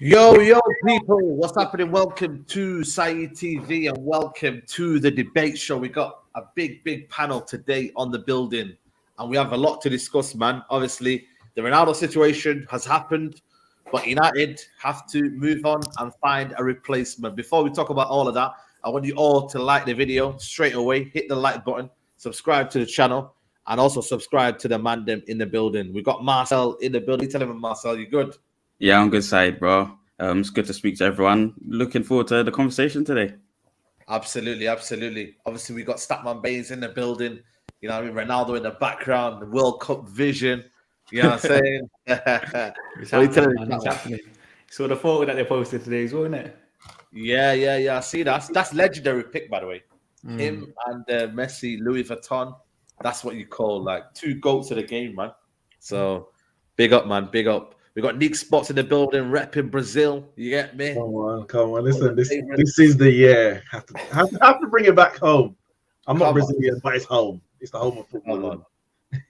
Yo, people, what's happening? Welcome to Saeed TV and welcome to the debate show. We got a big panel today on the building and we have a lot to discuss, man. Obviously, the Ronaldo situation has happened, but United have to move on and find a replacement. Before we talk about all of that, I want you all to like the video straight away, hit the like button, subscribe to the channel, and also subscribe to the Mandem in the building. We got Marcel in the building. Tell him, Marcel, you good? Yeah, I'm good side, bro. It's good to speak to everyone. Looking forward to the conversation today. Absolutely. Obviously, we got Statman Baines in the building. You know, Ronaldo in the background, the World Cup vision. You know what I'm saying? It's happening, man. It's happening. So the photo that they posted today is, wasn't it? Yeah. I see that. That's legendary pick, by the way. Him and Messi, Louis Vuitton. That's what you call like two goats of the game, man. So big up, man. Big up. We got Nick Spots in the building, repping Brazil. You get me? Come on. Listen, this is the year. Have to bring it back home. I'm not Brazilian, but it's home. It's the home of football.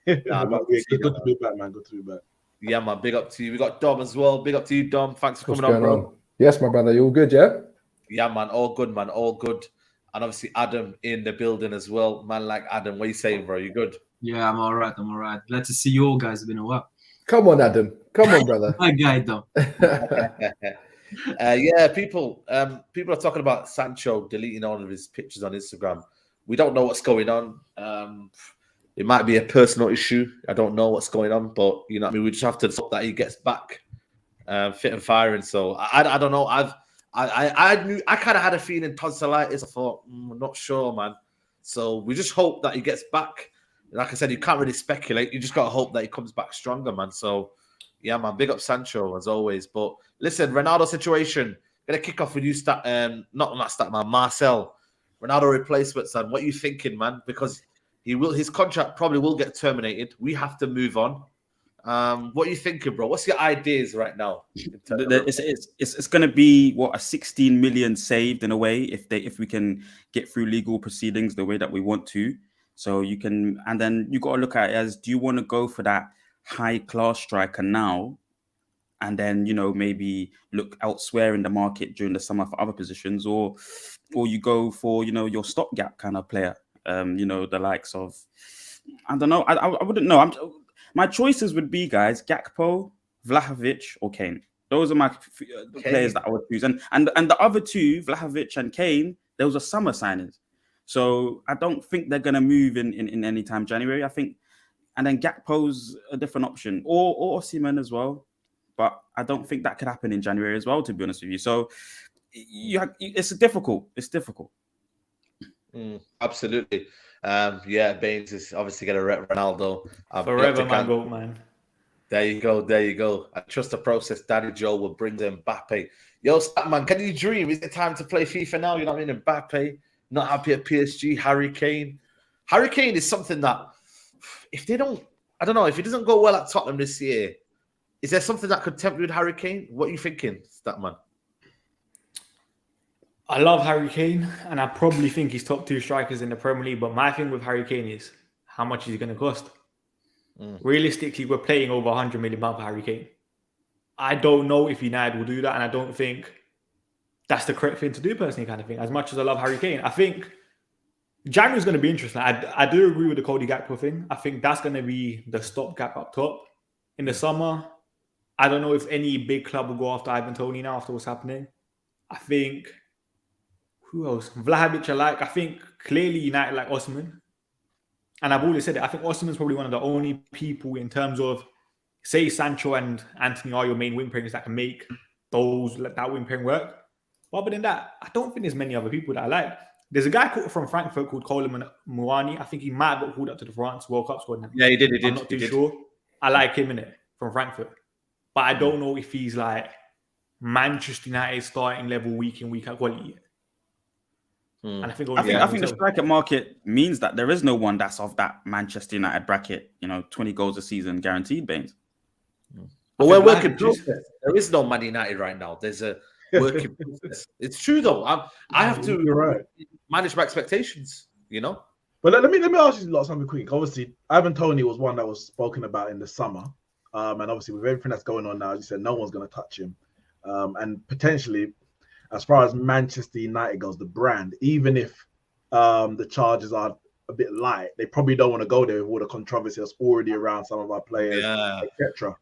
Good to be back, man. Good to be back. Yeah, man. Big up to you. We got Dom as well. Big up to you, Dom. Thanks for coming on, bro. Yes, my brother. You all good, yeah? Yeah, man. All good, man. All good. And obviously Adam in the building as well. Man like Adam. What are you saying, bro? You good? Yeah, I'm all right. Glad to see you all guys. It's been a while. Come on, Adam. Come on, brother. My guy, though. Yeah, people are talking about Sancho deleting all of his pictures on Instagram. We don't know what's going on. It might be a personal issue. I don't know what's going on, but you know what I mean. We just have to hope that he gets back fit and firing. So I don't know. I kind of had a feeling tonsillitis. I thought I'm not sure, man. So we just hope that he gets back. Like I said, you can't really speculate. You just got to hope that he comes back stronger, man. So, yeah, man, big up Sancho as always. But listen, Ronaldo situation. Gonna kick off with you, Marcel. Ronaldo replacement, son. What are you thinking, man? Because his contract probably will get terminated. We have to move on. What are you thinking, bro? What's your ideas right now? It's gonna be a 16 million saved in a way if we can get through legal proceedings the way that we want to. So you can, and then you got to look at it as, do you want to go for that high class striker now, and then maybe look elsewhere in the market during the summer for other positions, or you go for your stopgap kind of player, the likes of, I don't know, I wouldn't know. My choices would be, guys, Gakpo, Vlahovic, or Kane. Those are my players that I would choose, and the other two, Vlahovic and Kane, those are summer signings. So I don't think they're going to move in any time January. I think, and then Gakpo's a different option, or Osimhen as well. But I don't think that could happen in January as well, to be honest with you. So it's difficult. It's difficult. Absolutely. Yeah, Baines is obviously going to rep Ronaldo. Forever, my goat, man. There you go. I trust the process. Daddy Joe will bring the Mbappe. Yo, Statman, can you dream? Is it time to play FIFA now? You know what I mean? Mbappe. Not happy at PSG, Harry Kane. Harry Kane is something that if it doesn't go well at Tottenham this year, is there something that could tempt you with Harry Kane? What are you thinking, Statman? I love Harry Kane, and I probably think he's top 2 strikers in the Premier League. But my thing with Harry Kane is, how much is he going to cost? Realistically, we're paying over £100 million for Harry Kane. I don't know if United will do that, and I don't think that's the correct thing to do, personally, kind of thing. As much as I love Harry Kane, I think January's going to be interesting. I do agree with the Cody Gakpo thing. I think that's going to be the stopgap up top. In the summer, I don't know if any big club will go after Ivan Toney now after what's happening. I think, who else? Vlahovic I think clearly United like Osimhen. And I've always said it. I think Osimhen's probably one of the only people in terms of, say, Sancho and Anthony are your main wing players that can make that wing pairing work. But other than that, I don't think there's many other people that I like. There's a guy from Frankfurt called Coleman Muani. I think he might have got called up to the France World Cup squad now. Yeah, he did. I'm not too sure. I like him in it from Frankfurt. But I don't know if he's like Manchester United starting level week in, week out quality yet. And I think the striker market means that there is no one that's of that Manchester United bracket, 20 goals a season guaranteed, Baines. But we're working process. There is no Man United right now. There's a working process. It's true though. I have to manage my expectations, But let me ask you something quick. Obviously, Ivan Toney was one that was spoken about in the summer, and obviously with everything that's going on now, as you said, no one's going to touch him. And potentially, as far as Manchester United goes, the brand, even if the charges are a bit light, they probably don't want to go there with all the controversy that's already around some of our players, etc.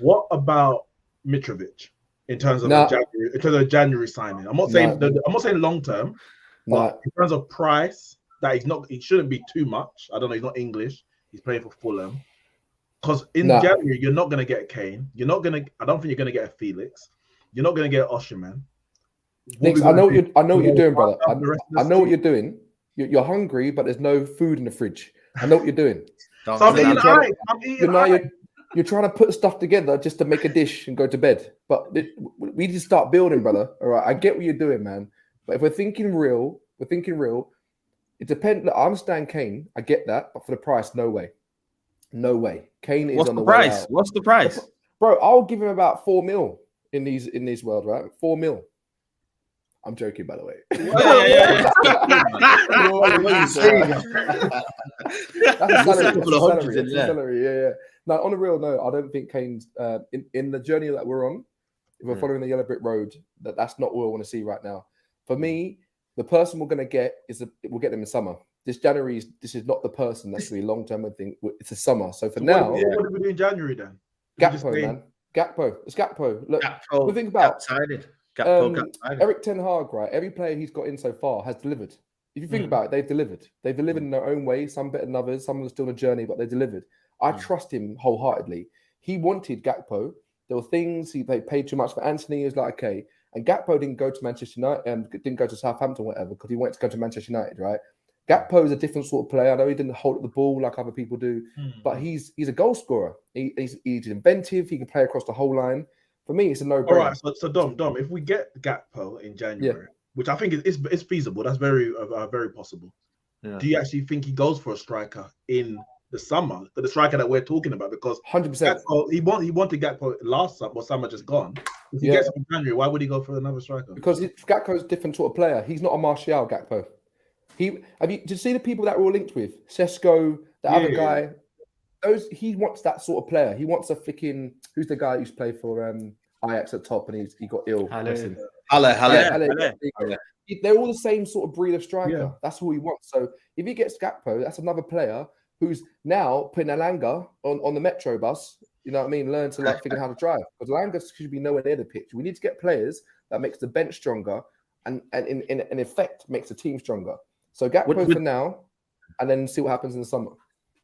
What about Mitrovic in terms of a January signing? I'm not saying I'm not saying long term, but in terms of price, he shouldn't be too much. I don't know. He's not English. He's playing for Fulham. Because in January, you're not going to get Kane. I don't think you're going to get a Felix. You're not going to get Osimhen. I know what you're doing, brother. I know what you're doing. You're hungry, but there's no food in the fridge. I know what you're doing. You're trying to put stuff together just to make a dish and go to bed. But we need to start building, brother. All right, I get what you're doing, man. But if we're thinking real. It depends. Look, I understand Kane. I get that. But for the price, no way. No way. Kane is on the way out. What's the price? Bro, I'll give him about 4 mil in these world, right? 4 mil. I'm joking, by the way. That's a salary. Yeah. No, on the real, no, I don't think Kane's in the journey that we're on. If we're following the yellow brick road, that's not what I want to see right now. For me, the person we're going to get we'll get them in summer. This January, this is not the person that's really long term. I think it's a summer. So for now, what do we do in January then? Gakpo, man. Gakpo. It's Gakpo. Look, we think about Eric Ten Hag, right? Every player he's got in so far has delivered. If you think about it, they've delivered. They've delivered in their own way. Some better than others. Some are still on a journey, but they delivered. I trust him wholeheartedly. He wanted Gakpo. There were things they paid too much for Anthony. He was like, okay. And Gakpo didn't go to Manchester United, didn't go to Southampton, whatever, because he wanted to go to Manchester United, right? Gakpo is a different sort of player. I know he didn't hold up the ball like other people do, but he's a goal scorer. He's inventive. He can play across the whole line. For me, it's a no-brainer. All right, so Dom, if we get Gakpo in January, which I think is feasible, that's very possible. Yeah. Do you actually think he goes for a striker in the summer, the striker that we're talking about? Because 100%, he wanted Gakpo last summer just gone. If he gets him in January, why would he go for another striker? Because Gakpo's a different sort of player. He's not a Martial Gakpo. Did you see the people that we're all linked with? Sesko, the other guy. He wants that sort of player. He wants a flicking. Who's the guy who's played for Ajax at top and he got ill? Halle. They're all the same sort of breed of striker. Yeah. That's who he wants. So if he gets Gakpo, that's another player who's now putting Alanga on the metro bus. You know what I mean? Learn to figure out how to drive. Because Alanga should be nowhere near the pitch. We need to get players that makes the bench stronger and in effect makes the team stronger. So Gakpo for now, and then see what happens in the summer.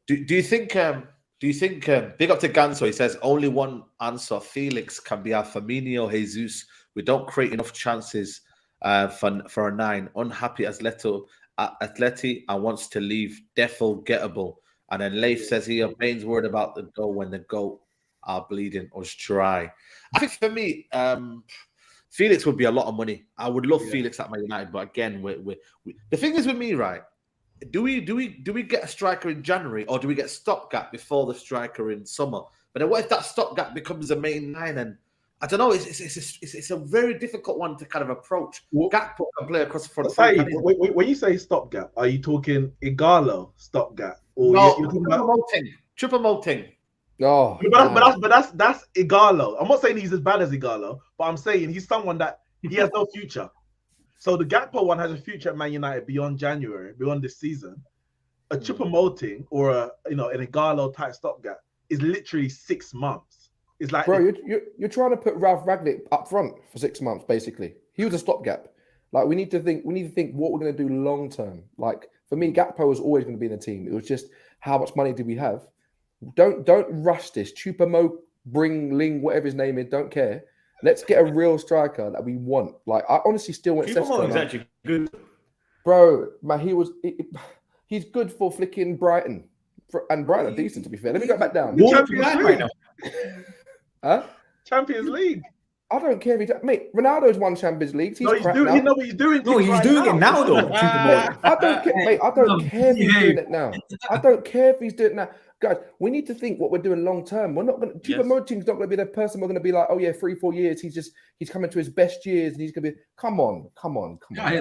Do you think? Big up to Ganso. He says only one answer. Felix can be our Firmino, Jesus. We don't create enough chances for a 9. Unhappy as Atleti and wants to leave. Defo gettable. And then Leif says here, Bain's worried about the goal when the goat are bleeding or dry. I think for me, Felix would be a lot of money. I would love Felix at Man United, but again, the thing is with me, right? Do we get a striker in January or do we get stopgap before the striker in summer? But then what if that stopgap becomes a main 9? And I don't know. It's a very difficult one to kind of approach. Gakpo can play across the front. When you say stopgap, are you talking Igalo stopgap? Or no, triple moting. Oh, but that's Igalo. I'm not saying he's as bad as Igalo, but I'm saying he's someone that he has no future. So the Gakpo one has a future at Man United beyond January, beyond this season. A Choupo-Moting or an Igalo type stopgap is literally 6 months. It's like, bro, you're trying to put Ralph Ragnick up front for 6 months, basically. He was a stopgap. Like we need to think what we're going to do long term. Like for me, Gakpo was always going to be in the team. It was just how much money do we have? Don't rush this. Choupo-Moting, bring Ling, whatever his name is, don't care. Let's get a real striker that we want. Like I honestly still want Sesko. He's actually good, bro. Man, he's good for flicking Brighton, and Brighton are decent to be fair. Let me go back down. Champions League. I don't care if mate. Ronaldo's won Champions League. He's doing. No, he's doing. No, he's doing it now though. I don't care, mate. I don't care if he's doing it now. I don't care if he's doing it now. Guys, we need to think what we're doing long term. We're not going to. Choupo-Moting's not going to be the person we're going to be like, oh yeah, 3-4 years. He's coming to his best years, and he's going to be. Come on. Yeah,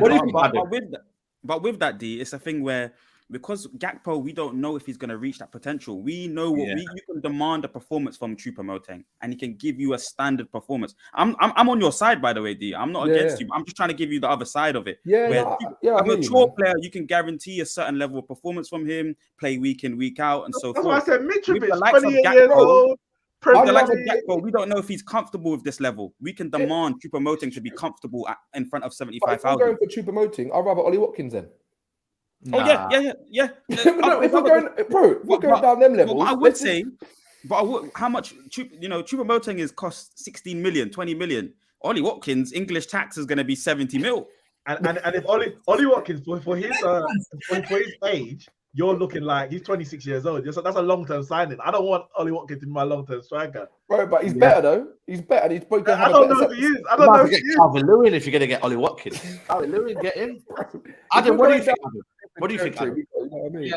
but with that, D, it's a thing where because Gakpo, we don't know if he's going to reach that potential. We know what you can demand a performance from Choupo-Moting, and he can give you a standard performance. I'm on your side, by the way, D. I'm not against you. I'm just trying to give you the other side of it. A mature player, you can guarantee a certain level of performance from him, play week in, week out, and so forth. That's why I said Mitrovic, With 28 years old. The likes of Gakpo, we don't know if he's comfortable with this level. We can demand Choupo-Moting to be comfortable in front of 75,000. If I'm going for Choupo-Moting, I'd rather Ollie Watkins then. Nah. Yeah. If we're going down them levels, what I would say, how much? Choupo-Moting is cost 16 million, 20 million. Ollie Watkins, English tax is going to be 70 mil. And if Ollie Watkins for his age, you're looking like he's 26 years old. So that's a long-term signing. I don't want Ollie Watkins to be my long-term striker. Right, but he's better though. He's better. He's probably I don't know if he is. I don't know if he is. Calvert-Lewin if you're going to get Ollie Watkins. Calvert-Lewin, get him. Adam, what do you think? What do you think, Adam? You know what I mean?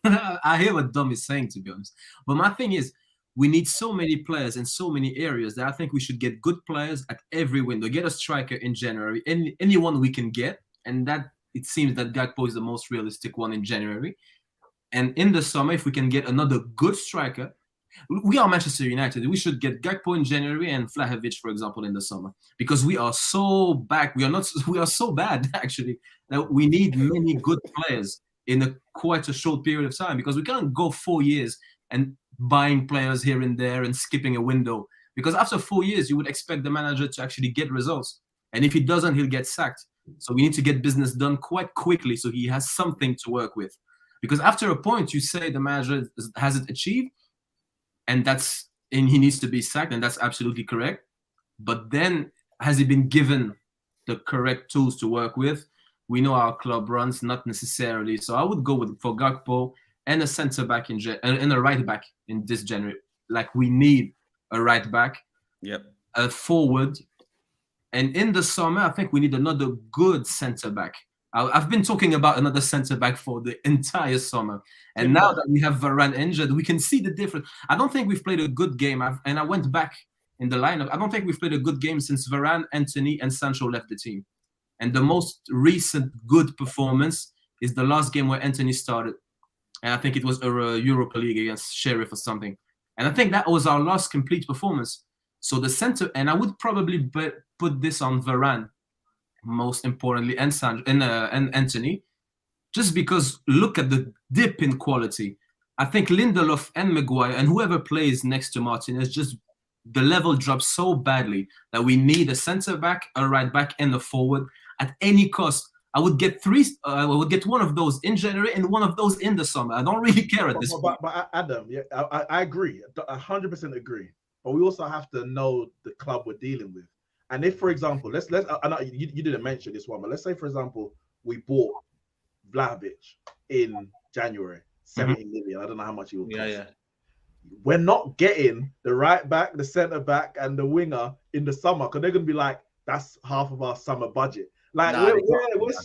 Yeah, I hear what Dom is saying, to be honest. But my thing is, we need so many players in so many areas that I think we should get good players at every window. Get a striker in January, anyone we can get, and that it seems that Gakpo is the most realistic one in January. And in the summer, if we can get another good striker, we are Manchester United. We should get Gakpo in January and Vlahovic, for example, in the summer, because we are so back. We are so bad actually that we need many good players in quite a short period of time, because we can't go 4 years and buying players here and there and skipping a window, because after 4 years you would expect the manager to actually get results, and if he doesn't, he'll get sacked. So we need to get business done quite quickly so he has something to work with, because after a point you say the manager hasn't achieved, and he needs to be sacked, and that's absolutely correct. But then has he been given the correct tools to work with? We know our club runs, not necessarily. So I would go for Gakpo and a centre back and a right back in this January. Like, we need a right back, a forward, and in the summer I think we need another good centre back. I've been talking about another centre back for the entire summer, and now that we have Varane injured, we can see the difference. I don't think we've played a good game, and I went back in the lineup. I don't think we've played a good game since Varane, Antony, and Sancho left the team. And the most recent good performance is the last game where Antony started, and I think it was a Europa League against Sheriff or something. And I think that was our last complete performance. So the centre, and I would probably put this on Varane, most importantly, and Antony, just because look at the dip in quality. I think Lindelof and Maguire and whoever plays next to Martinez, just the level drops so badly that we need a centre back, a right back, and a forward at any cost. I would get I would get one of those in January and one of those in the summer. I don't really care at this point. But Adam, I agree, 100% agree. But we also have to know the club we're dealing with. And if, for example, let's I know you didn't mention this one, but let's say, for example, we bought Vlahovic in January, 70 million. I don't know how much he will cost. Yeah. We're not getting the right back, the centre back, and the winger in the summer, because they're gonna be like, that's half of our summer budget. Like,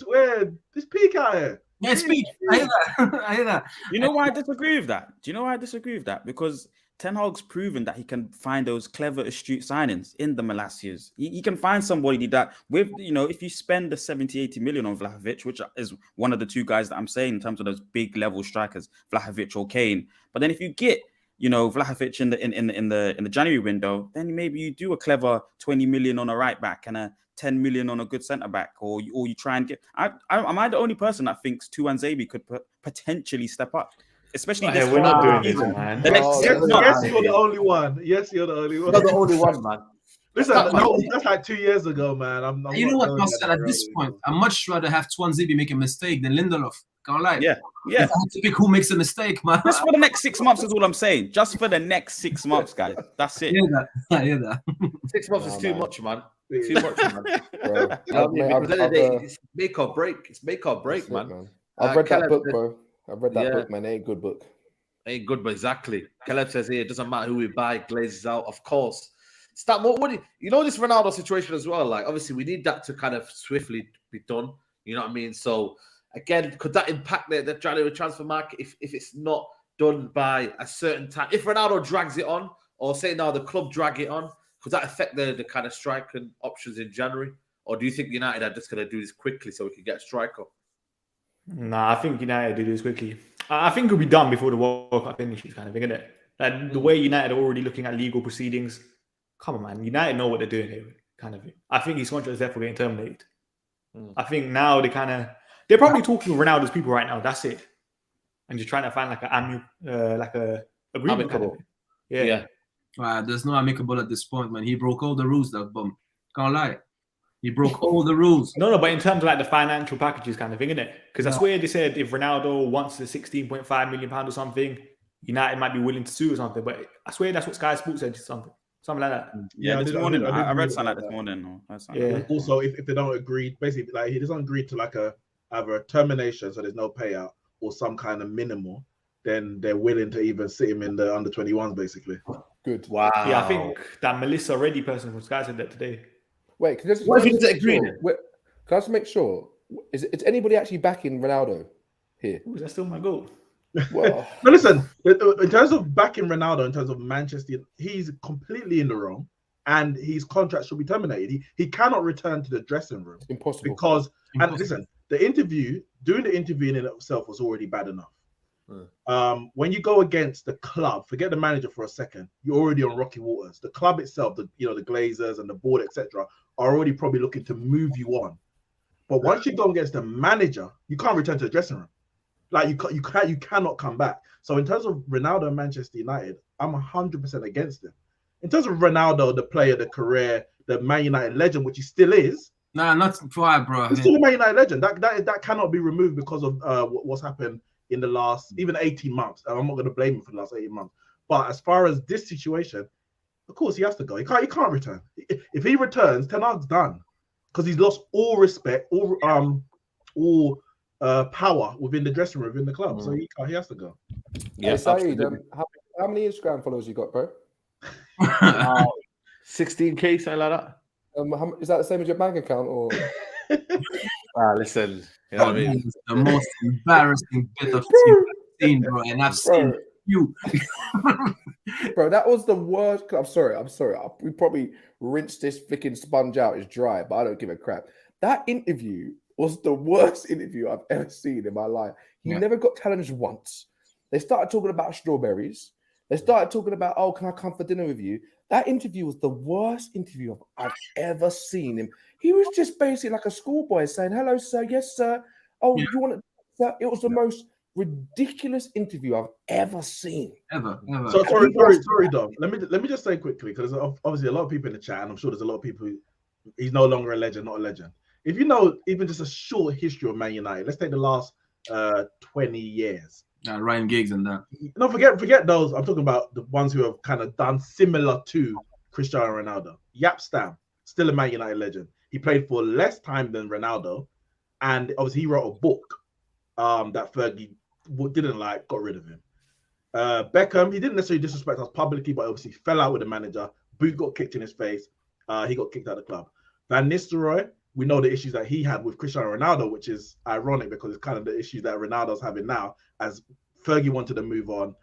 we're this peak out here. Yeah, it's peak. I hear that. You know why I disagree with that? Do you know why I disagree with that? Because Ten Hag's proven that he can find those clever, astute signings in the Malassias. He can find somebody that, with, if you spend the 70, 80 million on Vlahovic, which is one of the two guys that I'm saying in terms of those big level strikers, Vlahovic or Kane. But then if you get, Vlahovic in the January window, then maybe you do a clever 20 million on a right back and a 10 million on a good centre back, or you try and get. Am I the only person that thinks Tuanzebe could potentially step up? Especially this we're not doing this, man. Yes, you're the only one. Yes, you're the only one. You're the only one, man. Listen, that's like 2 years ago, man. You know what, Pascal? At this point, I'd much rather have Tuanzebe make a mistake than Lindelof. Can't lie. Yeah. If I had to pick who makes a mistake, man. Just for the next 6 months is all I'm saying. Just for the next 6 months, guys. That's it. I hear that. 6 months is too much, man. Too much, man. It's make or break. It's make or break, man. I've read that book, bro. I've read that book, man. It ain't a good book. Ain't good, but exactly. Caleb says here, it doesn't matter who we buy, glazes out, of course. Stop. What this Ronaldo situation as well? Like, obviously, we need that to kind of swiftly be done. You know what I mean? So, again, could that impact the January transfer market if it's not done by a certain time? If Ronaldo drags it on, or say now the club drag it on, could that affect the kind of striking options in January? Or do you think United are just going to do this quickly so we can get a striker? Nah, I think United do this quickly. I think it'll be done before the World Cup finishes, kind of thing, isn't it? Like the way United are already looking at legal proceedings. Come on, man. United know what they're doing here, kind of thing. I think his contract is therefore getting terminated. I think now they're probably talking with Ronaldo's people right now. That's it, and just trying to find like a agreement. Kind of thing. Yeah. There's no amicable at this point, man. He broke all the rules, that bum. Can't lie. He broke all the rules. No, but in terms of like the financial packages kind of thing, isn't it? Because I swear they said if Ronaldo wants the £16.5 million or something, United might be willing to sue or something. But I swear that's what Sky Sports said, something like that. Yeah, this morning I read something like this morning. Also, if they don't agree, basically, like he doesn't agree to like either a termination, so there's no payout, or some kind of minimal, then they're willing to even sit him in the under 21s, basically. Good. Wow. Yeah, I think that Melissa Reddy person from Sky said that today. Wait, can I just, what if he doesn't agree? Can I just make sure? Is anybody actually backing Ronaldo here? Is that still my goal? Well, no, listen. In terms of backing Ronaldo, in terms of Manchester, he's completely in the wrong, and his contract should be terminated. He cannot return to the dressing room. Impossible. Because and listen, doing the interview in itself was already bad enough. When you go against the club, forget the manager for a second, you're already on rocky waters. The club itself, the Glazers and the board, etc., are already probably looking to move you on. But once you go against the manager, you can't return to the dressing room. Like you cannot come back. So in terms of Ronaldo and Manchester United, I'm 100% against him. In terms of Ronaldo, the player, the career, the Man United legend, which he still is. Nah, not why, bro. He's still a Man United legend. That cannot be removed because of what's happened in the last even 18 months. And I'm not going to blame him for the last 18 months. But as far as this situation, of course he has to go. He can't return. If he returns, Ten Hag's done because he's lost all respect, all power within the dressing room, within the club. So he has to go. Yeah, Saeed, how many Instagram followers you got, bro? 16K, something like that. Is that the same as your bank account, or? Listen, you know what I mean? The most embarrassing bit of seen, bro, and I've seen you. Bro, that was the worst. I'm sorry. We probably rinsed this freaking sponge out. It's dry, but I don't give a crap. That interview was the worst interview I've ever seen in my life. He never got challenged once. They started talking about strawberries. They started talking about, oh, can I come for dinner with you? That interview was the worst interview I've ever seen him. He was just basically like a schoolboy saying, hello, sir. Yes, sir. Oh, you want to... Sir? It was the most ridiculous interview I've ever seen. Ever. So sorry, Dom. Let me just say quickly, because obviously a lot of people in the chat, and I'm sure there's a lot of people who... He's no longer a legend, not a legend. If you know even just a short history of Man United, let's take the last 20 years. Ryan Giggs and that. No, forget those. I'm talking about the ones who have kind of done similar to Cristiano Ronaldo. Jaap Stam, still a Man United legend. He played for less time than Ronaldo, and obviously he wrote a book that Fergie didn't like, got rid of him. Beckham, he didn't necessarily disrespect us publicly, but obviously fell out with the manager. Boot got kicked in his face. He got kicked out of the club. Van Nistelrooy, we know the issues that he had with Cristiano Ronaldo, which is ironic because it's kind of the issues that Ronaldo's having now. As Fergie wanted to move on,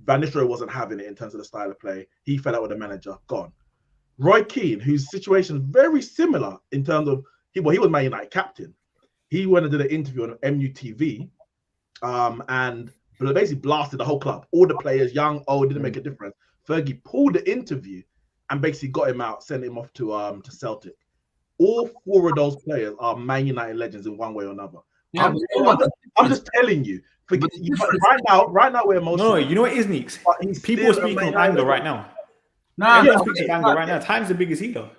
Van Nistelrooy wasn't having it in terms of the style of play. He fell out with the manager, gone. Roy Keane, whose situation is very similar in terms of he was Man United captain. He went and did an interview on MUTV, and basically blasted the whole club. All the players, young, old, didn't make a difference. Fergie pulled the interview and basically got him out, sent him off to Celtic. All four of those players are Man United legends in one way or another. Yeah, I'm just telling you. Right now we're emotional. No, you know what is Neeks? People are speaking of anger right now. Speaking of anger right now. Time's the biggest healer.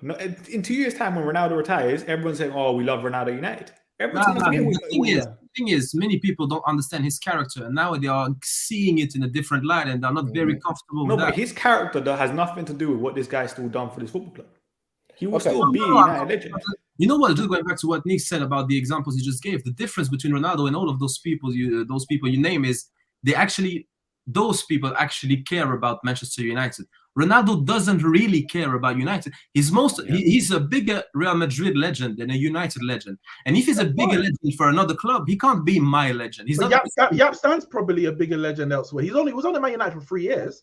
In 2 years' time, when Ronaldo retires, everyone's saying, "Oh, we love Ronaldo United." The thing is, many people don't understand his character, and now they are seeing it in a different light, and they're not very comfortable with that. But his character though has nothing to do with what this guy's still done for this football club. He will still be a United legend. You know what? Just going back to what Nick said about the examples you just gave, the difference between Ronaldo and all of those people you name is those people actually care about Manchester United. Ronaldo doesn't really care about United. He's a bigger Real Madrid legend than a United legend. And if he's a bigger legend for another club, he can't be my legend. He's Jaap Stam's probably a bigger legend elsewhere. He was only Man United for 3 years.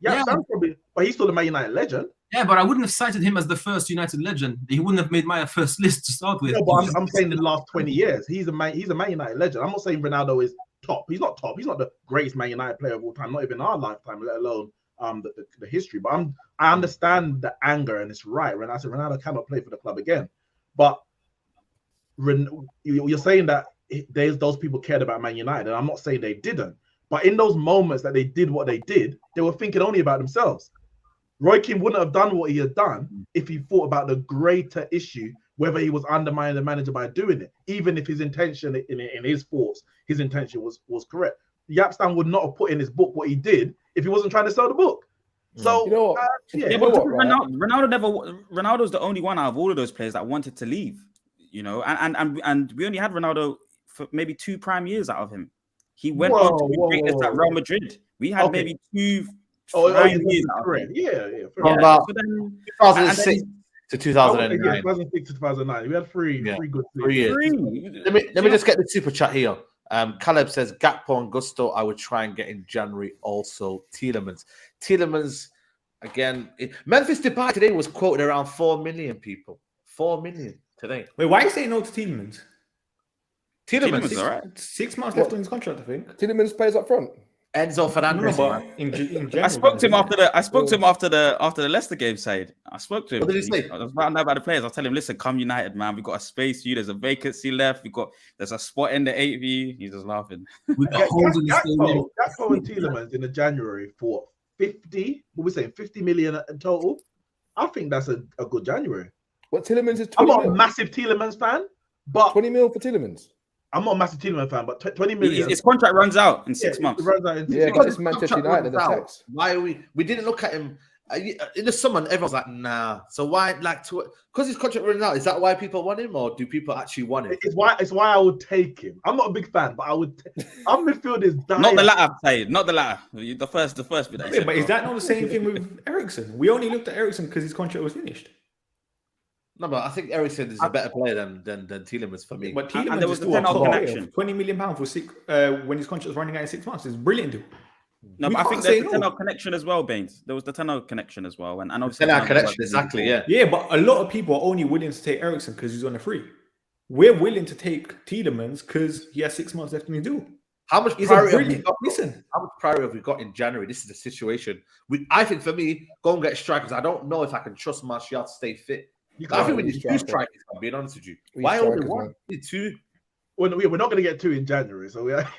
Jaap Stam's probably, but he's still a Man United legend. Yeah, but I wouldn't have cited him as the first United legend. He wouldn't have made my first list to start with. No, but I'm saying the last 20 years, he's a Man United legend. I'm not saying Ronaldo is top. He's not top. He's not the greatest Man United player of all time, not even our lifetime, let alone the history. But I understand the anger, and it's right. When I said Ronaldo cannot play for the club again, but you're saying that those people cared about Man United, and I'm not saying they didn't. But in those moments that they did what they did, they were thinking only about themselves. Roy Keane wouldn't have done what he had done if he thought about the greater issue, whether he was undermining the manager by doing it, even if his intention in his thoughts, his intention was correct. Yapstam would not have put in his book what he did if he wasn't trying to sell the book. So you know what? Ronaldo's the only one out of all of those players that wanted to leave. You know, and we only had Ronaldo for maybe 2 prime years out of him. He went on to be greatest at Real Madrid. We had maybe 2 prime years out of him. Yeah. From about 2006 to 2009. 2006 to 2009. We had three good 3 years. Let me just get the super chat here. Caleb says Gakpo and Gusto I would try and get in January. Also Tielemans again. Memphis Depay today was quoted around 4 million people. 4 million today. Wait, why are you saying no to Tielemans? Tielemans, all right. 6 months left on his contract, I think. Tielemans plays up front. Enzo Fernandez. In general, I spoke to him after the Leicester game. Said I spoke to him. What did he say? I was about the players. I tell him, listen, come United, man. We got a space for you. There's a vacancy left. There's a spot in the 8V. He's just laughing. We got holes in the stadium. Gakpo and Tielemans in the January for 50. What we saying? 50 million in total. I think that's a good January. What Tielemans is? 20 I'm not mil. a massive Tielemans fan, but 20 mil for Tielemans. I'm not a massive Tielemans fan, but 20 million. His contract runs out in 6 months. It runs out in 6 Yeah, months. but it's Manchester United. Why are we didn't look at him in the summer? Everyone's like, nah. So why, because his contract running out? Is that why people want him, or do people actually want him? It's why I would take him. I'm not a big fan, but I would. Our midfield is dying. Not the latter, Said. Not the latter. The first bit. But is that not the same thing with Eriksen? We only looked at Eriksen because his contract was finished. No, but I think Eriksen is a better player than Tielemans for me. But Tielemans there was is the still a top connection. player. £20 million for when his contract was running out in 6 months. It's brilliant, dude. No, but I think there's the tenor connection as well, Baines. There was the tenor connection as well, and obviously tenor connection, exactly, yeah. Yeah, but a lot of people are only willing to take Eriksen because he's on a free. We're willing to take Tielemans because he has 6 months left in his deal. How much priority have we got? Listen, how much priority have we got in January? This is the situation. I think for me, go and get strikers. I don't know if I can trust Martial to stay fit. I think we need 2 strikers. I'm being honest with you. Why only 1? We need 2. Well, we're not going to get 2 in January, so we are.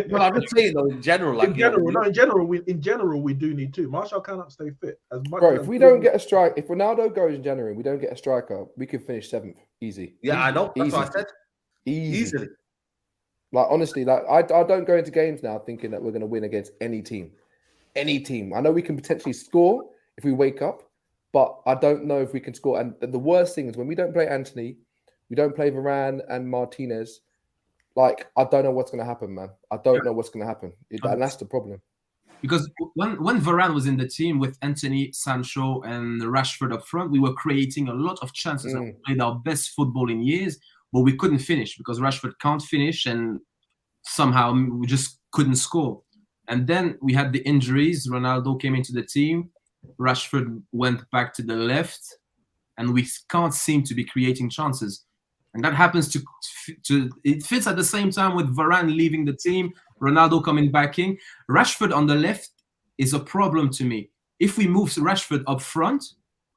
Well, I'm just saying though, in general, in general, we do need 2. Martial cannot stay fit as much. Bro, if we don't get a strike, if Ronaldo goes in January, and we don't get a striker, we can finish 7th, easy. Yeah, I know. That's what I said. Easily. Like honestly, like I don't go into games now thinking that we're going to win against any team. Any team. I know we can potentially score if we wake up. But I don't know if we can score. And the worst thing is when we don't play Anthony, we don't play Varane and Martinez. Like, I don't know what's going to happen, man. I don't know what's going to happen. And that's the problem. Because when Varane was in the team with Anthony, Sancho, and Rashford up front, we were creating a lot of chances and we played our best football in years, but we couldn't finish because Rashford can't finish and somehow we just couldn't score. And then we had the injuries. Ronaldo came into the team. Rashford went back to the left, and we can't seem to be creating chances. And that happens to it fits at the same time with Varane leaving the team, Ronaldo coming back in. Rashford on the left is a problem to me. If we move Rashford up front,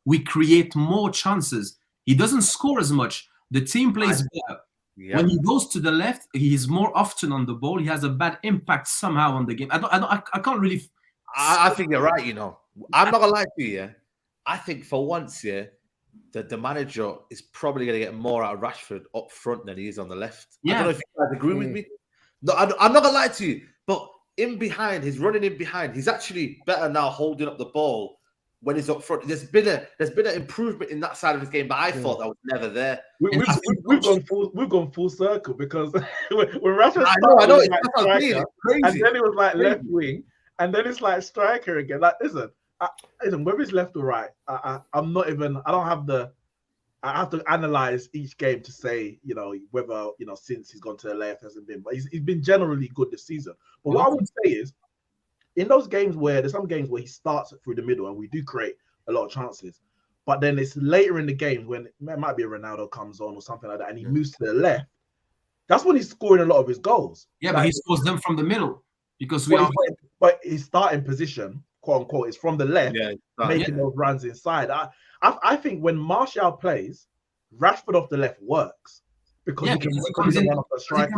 we create more chances. He doesn't score as much. The team plays better. Yeah. When he goes to the left, he is more often on the ball. He has a bad impact somehow on the game. I can't really. I think you're right. You know, I'm not gonna lie to you. Yeah, I think for once, yeah, that the manager is probably gonna get more out of Rashford up front than he is on the left. Yeah. I don't know if you guys agree with me. No, I'm not gonna lie to you, but in behind, he's running in behind. He's actually better now holding up the ball when he's up front. There's been an improvement in that side of his game, but I thought that was never there. We've gone full circle because when Rashford started, and then it was like left wing, and then it's like striker again. Like, listen, whether it's left or right, I'm not even. I don't have the. I have to analyze each game to say, whether since he's gone to the left hasn't been, but he's been generally good this season. But what I would say is, in those games where there's some games where he starts through the middle and we do create a lot of chances. But then it's later in the game when it might be a Ronaldo comes on or something like that, and he moves to the left. That's when he's scoring a lot of his goals. Yeah, but he scores them from the middle because but his starting position, quote unquote, is from the left, making those runs inside. I think when Martial plays, Rashford off the left works because he comes in off the striker.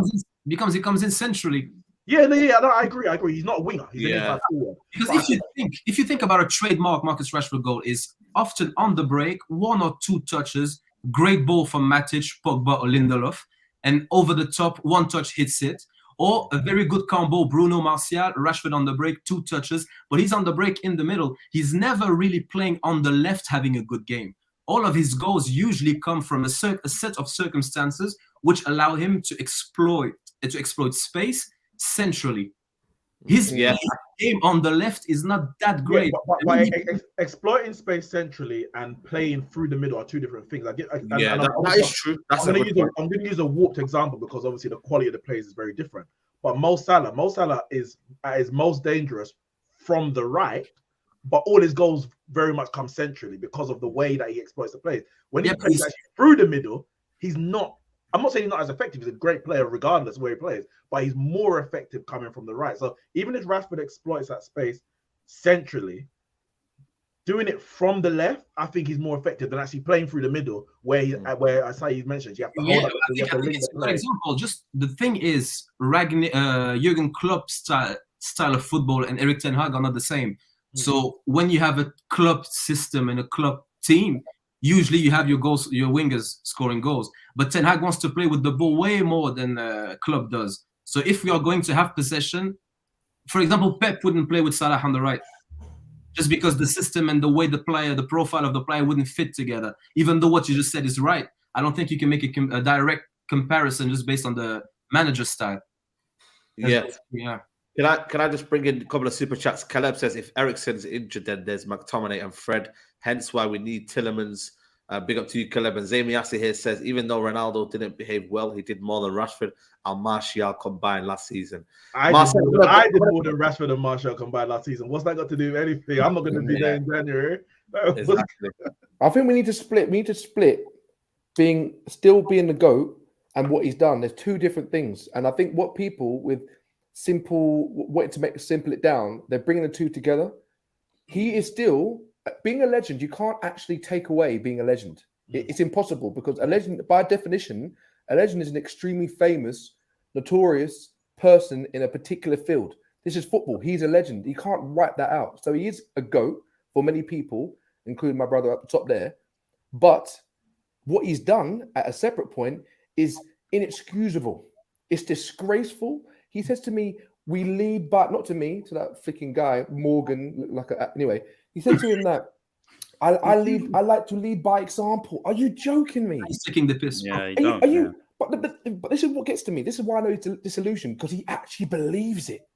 He comes in centrally. Yeah, I agree. He's not a winger. He's an inside forward. Because if you think about a trademark Marcus Rashford goal, is often on the break, 1 or 2 touches, great ball from Matic, Pogba, or Lindelof, and over the top, 1 touch hits it. Or a very good combo, Bruno Martial, Rashford on the break, 2 touches, but he's on the break in the middle. He's never really playing on the left, having a good game. All of his goals usually come from a set of circumstances which allow him to exploit space centrally. His game on the left is not that great. But exploiting space centrally and playing through the middle are 2 different things. That is true. I'm going to use a warped example because obviously the quality of the players is very different. But Mo Salah is at his most dangerous from the right, but all his goals very much come centrally because of the way that he exploits the plays. When he plays through the middle, he's not. I'm not saying he's not as effective. He's a great player regardless of where he plays, but he's more effective coming from the right. So even if Rashford exploits that space centrally, doing it from the left, I think he's more effective than actually playing through the middle, where Saeed mentioned you have to hold up. I think it's a good example. Just the thing is, Jurgen Klopp's style of football and Erik ten Hag are not the same. So when you have a club system and a club team, usually you have your wingers scoring goals. But Ten Hag wants to play with the ball way more than Klopp does. So if we are going to have possession, for example, Pep wouldn't play with Salah on the right, just because the system and the way the profile of the player wouldn't fit together. Even though what you just said is right, I don't think you can make a direct comparison just based on the manager's style. Yeah. Can I just bring in a couple of super chats? Caleb says if Eriksen's injured, then there's McTominay and Fred. Hence why we need Tielemans. Big up to you, Caleb. And Zamiasi here says even though Ronaldo didn't behave well, he did more than Rashford and Martial combined last season. I did more than Rashford and Martial combined last season. What's that got to do with anything? I'm not going to be there in January. Exactly. I think we need to split. We need to split being the GOAT and what he's done. There's 2 different things. And I think what people with wanting to simple it down, they're bringing the 2 together. He is still being a legend. You can't actually take away being a legend. It's impossible because a legend, by definition, a legend is an extremely famous, notorious person in a particular field. This is football. He's a legend. You can't write that out. So he is a GOAT for many people, including my brother at the top there. But what he's done at a separate point is inexcusable. It's disgraceful. He says to me, we lead by, not to me, to that freaking guy, Morgan, anyway. He said to him that I like to lead by example. Are you joking me? He's taking the piss. Yeah, but this is what gets to me. This is why I know he's disillusioned, because he actually believes it.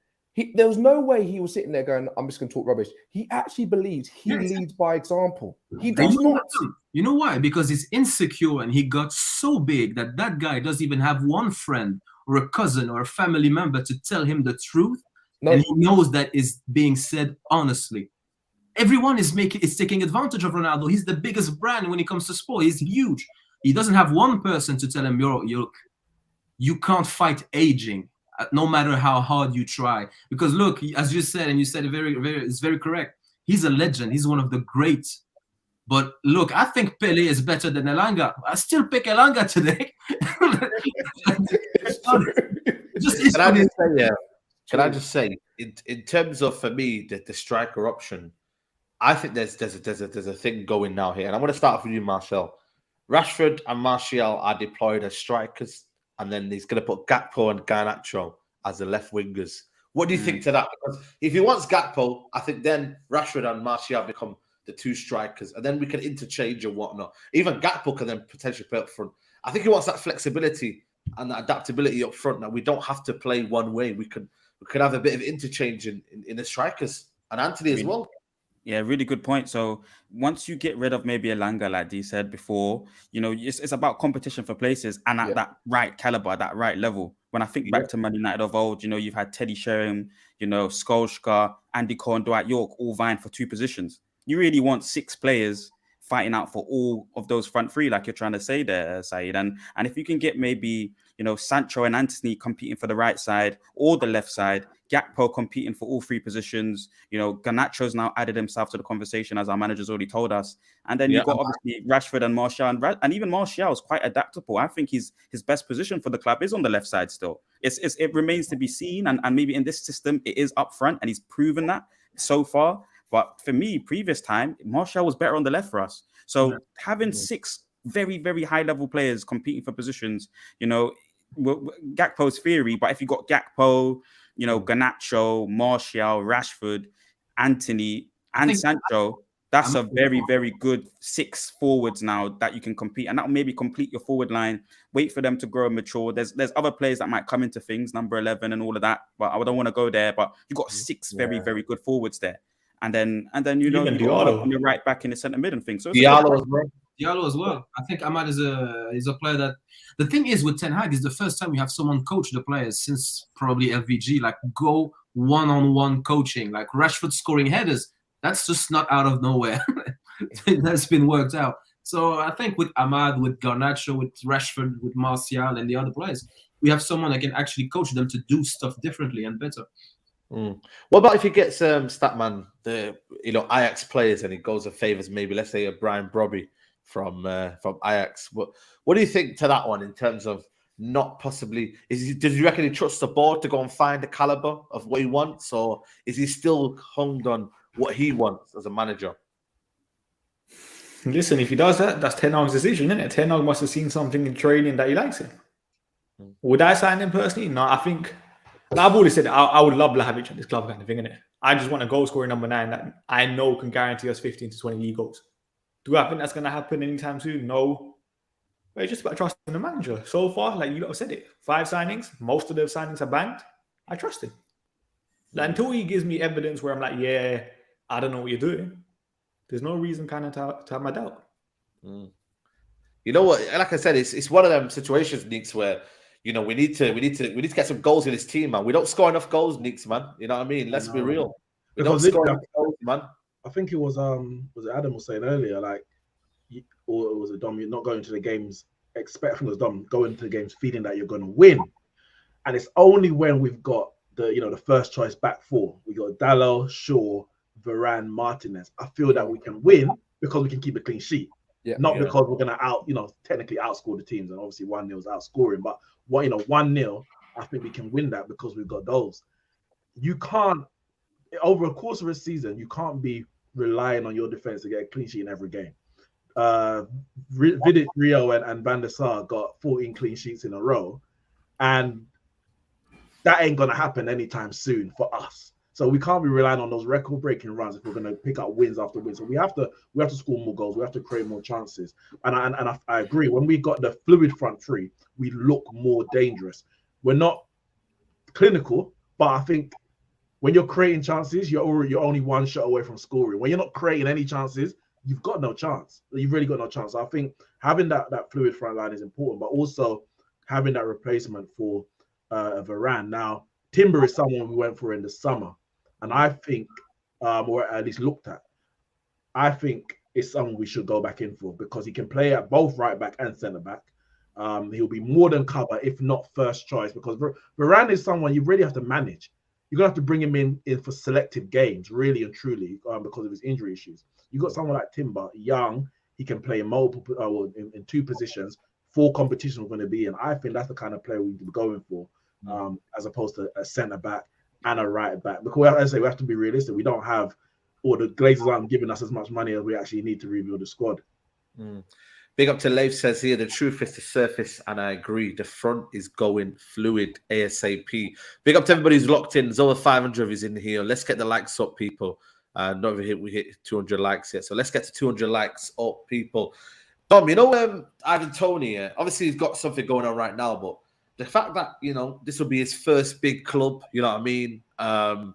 There was no way he was sitting there going, I'm just going to talk rubbish. He actually believes he leads by example. He does not. You know why? Because he's insecure and he got so big that guy doesn't even have one friend or a cousin or a family member to tell him the truth. No. And he knows that is being said honestly. Everyone is taking advantage of Ronaldo. He's the biggest brand when it comes to sport. He's huge. He doesn't have one person to tell him, you can't fight aging, no matter how hard you try. Because look, as you said, and you said it it's very correct. He's a legend. He's one of the greats. But look, I think Pele is better than Elanga. I still pick Elanga today. Can I just say, in terms of, for me, the striker option, I think there's a thing going now here. And I'm going to start off with you, Marcel. Rashford and Martial are deployed as strikers, and then he's going to put Gakpo and Garnacho as the left wingers. What do you think to that? Because if he wants Gakpo, I think then Rashford and Martial become the 2 strikers, and then we can interchange and whatnot. Even Gakpo can then potentially play up front. I think he wants that flexibility and that adaptability up front. That we don't have to play one way. We could have a bit of interchange in the strikers, and Anthony as well. Yeah, really good point. So once you get rid of maybe Elanga, like Dee said before, it's about competition for places and at that right caliber, that right level. When I think back to Man United of old, you've had Teddy Sheringham, Solskjaer, Andy Cole, and Dwight York all vying for 2 positions. you really want 6 players fighting out for all of those front three, like you're trying to say there, Saeed. And if you can get maybe, Sancho and Antony competing for the right side or the left side, Gakpo competing for all 3 positions, Garnacho's now added himself to the conversation, as our manager's already told us. And then you've got obviously Rashford and Martial, and even Martial is quite adaptable. I think his best position for the club is on the left side still. It remains to be seen, and maybe in this system it is up front, and he's proven that so far. But for me, previous time, Martial was better on the left for us. So having 6 very, very high-level players competing for positions, Gakpo's theory, but if you got Gakpo, Garnacho, Martial, Rashford, Antony, and Sancho, that's a very, very good 6 forwards now that you can compete, and that'll maybe complete your forward line. Wait for them to grow and mature. There's other players that might come into things, number 11 and all of that, but I don't want to go there. But you've got 6 very, very good forwards there. And then you got on the right back in the centre mid and things. So Diallo as well. I think Ahmad is a player that, the thing is with Ten Hag, is the first time we have someone coach the players since probably LVG, like go one-on-one coaching, like Rashford scoring headers. That's just not out of nowhere. That's been worked out. So I think with Ahmad, with Garnacho, with Rashford, with Martial and the other players, we have someone that can actually coach them to do stuff differently and better. What about if he gets Statman, the Ajax players, and he goes and favors maybe, let's say, a Brian Brobby from Ajax? What do you think to that one in terms of not possibly? Does he reckon he trusts the board to go and find the caliber of what he wants, or is he still hung on what he wants as a manager? Listen, if he does that, that's Ten Hag's decision, isn't it? Ten Hag must have seen something in training that he likes him. Would I sign him personally? No, I think. I've already said I would love Vlahovic at this club, kind of thing, innit? I just want a goal scoring number 9 that I know can guarantee us 15 to 20 league goals. Do I think that's going to happen anytime soon? No. But it's just about trusting the manager. So far, like you lot have said it, 5 signings, most of those signings are banked. I trust him. Like, until he gives me evidence where I'm like, yeah, I don't know what you're doing, there's no reason kind of to have my doubt. You know what? Like I said, it's one of them situations, Neeks, where we need to get some goals in this team, man. We don't score enough goals, Neeks, man. You know what I mean? Let's be real. We don't score enough goals, man. I think it was it Adam was saying earlier, like, or was it Dom? You're not going to the games. I think it was Dom going to the games feeling that you're going to win, and it's only when we've got the first choice back 4. We got Dalot, Shaw, Varane, Martinez. I feel that we can win because we can keep a clean sheet. Not because we're going to technically outscore the teams, and obviously 1-0 is outscoring, but 1-0, I think we can win that because we've got those. You can't, over a course of a season, you can't be relying on your defense to get a clean sheet in every game. Vidic, Rio, and Van der Sar got 14 clean sheets in a row, and that ain't going to happen anytime soon for us. So we can't be relying on those record-breaking runs if we're going to pick up wins after wins. So we have to score more goals. We have to create more chances. And I agree. When we got the fluid front 3, we look more dangerous. We're not clinical, but I think when you're creating chances, you're only 1 shot away from scoring. When you're not creating any chances, you've got no chance. You've really got no chance. So I think having that fluid front line is important, but also having that replacement for Varane. Now, Timber is someone we went for in the summer. And I think, or at least looked at, I think it's someone we should go back in for because he can play at both right back and centre back. He'll be more than cover, if not first choice, because Varane is someone you really have to manage. You're going to have to bring him in for selective games, really and truly, because of his injury issues. You've got someone like Timber, young, he can play in multiple, in 2 positions, 4 competitions we're going to be in. I think that's the kind of player we'd be going for, as opposed to a centre back and a right back. Because as I say, we have to be realistic. We don't have, or the Glazers aren't giving us as much money as we actually need to rebuild the squad. Big up to Leif says here, the truth is the surface, and I agree. The front is going fluid ASAP. Big up to everybody who's locked in. There's over 500 of us in here. Let's get the likes up, people. We hit 200 likes yet. So let's get to 200 likes up, people. Tom, Ivan Toney, obviously he's got something going on right now, but the fact that, this will be his first big club, you know what I mean? Do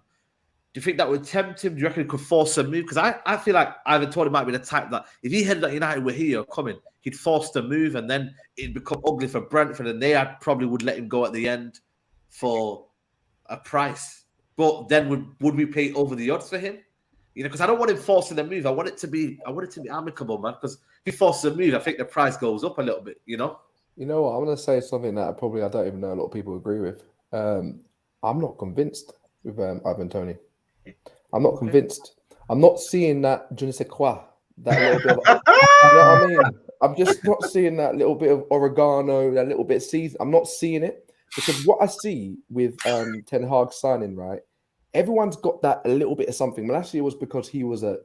you think that would tempt him? Do you reckon he could force a move? Because I feel like Ivan Toney might be the type that if he headed that United were here coming, he'd force the move and then it'd become ugly for Brentford and they probably would let him go at the end for a price. But then would we pay over the odds for him? You know, because I don't want him forcing a move. I want it to be amicable, man. Because if he forces a move, I think the price goes up a little bit. You know. You know what? I'm going to say something that I don't even know a lot of people agree with. I'm not convinced with Ivan Toney. I'm not convinced. I'm not seeing that je ne sais quoi, that little bit of, you know what I mean? I'm just not seeing that little bit of oregano, that little bit of season. I'm not seeing it because what I see with Ten Hag signing, right? Everyone's got that a little bit of something. Last year was because he was a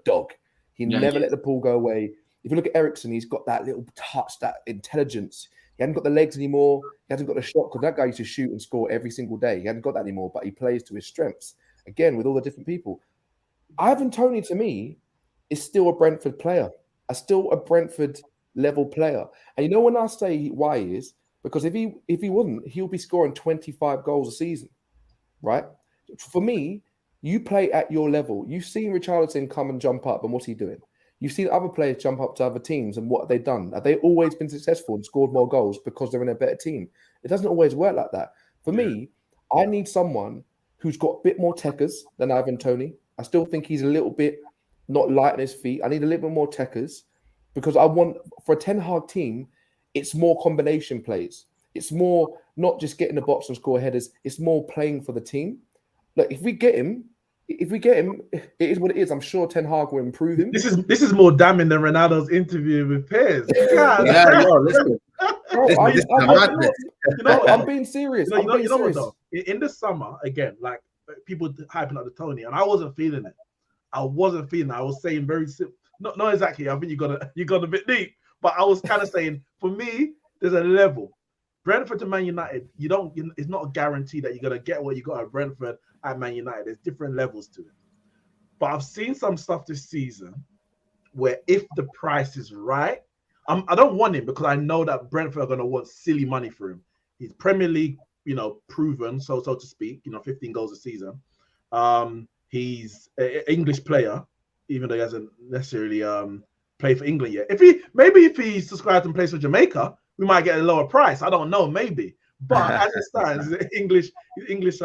dog. He never let the ball go away. If you look at Eriksen, he's got that little touch, that intelligence. He hasn't got the legs anymore. He hasn't got the shot because that guy used to shoot and score every single day. He hasn't got that anymore, but he plays to his strengths. Again, with all the different people. Ivan Toney, to me, is still a Brentford player. Still a Brentford level player. And you know when I say why he is? Because if he wasn't, he'll be scoring 25 goals a season, right? For me, you play at your level. You've seen Richarlison come and jump up, and what's he doing? You've seen other players jump up to other teams, and what have they done? Have they always been successful and scored more goals because they're in a better team? It doesn't always work like that. For me, I need someone who's got a bit more techers than Ivan Toney. I still think he's a little bit not light on his feet. I need a little bit more techers because I want, for a Ten Hag team, it's more combination plays. It's more not just getting the box and score headers. It's more playing for the team. Look, if we get him, it is what it is. I'm sure Ten Hag will improve him. This is more damning than Ronaldo's interview with Piers. Listen. I'm being serious. You know what though? In the summer, again, like people hyping up the Toney, and I wasn't feeling it. I was saying very simple. Not exactly. I think you got a bit deep, but I was kind of saying for me, there's a level. Brentford to Man United, it's not a guarantee that you're gonna get what you got at Brentford at Man United. There's different levels to it. But I've seen some stuff this season where if the price is right, I don't want him because I know that Brentford are gonna want silly money for him. He's Premier League, proven, so to speak. 15 goals a season. He's an English player, even though he hasn't necessarily played for England yet. If he subscribes and plays for Jamaica, we might get a lower price. I don't know, maybe. But as it stands, he's English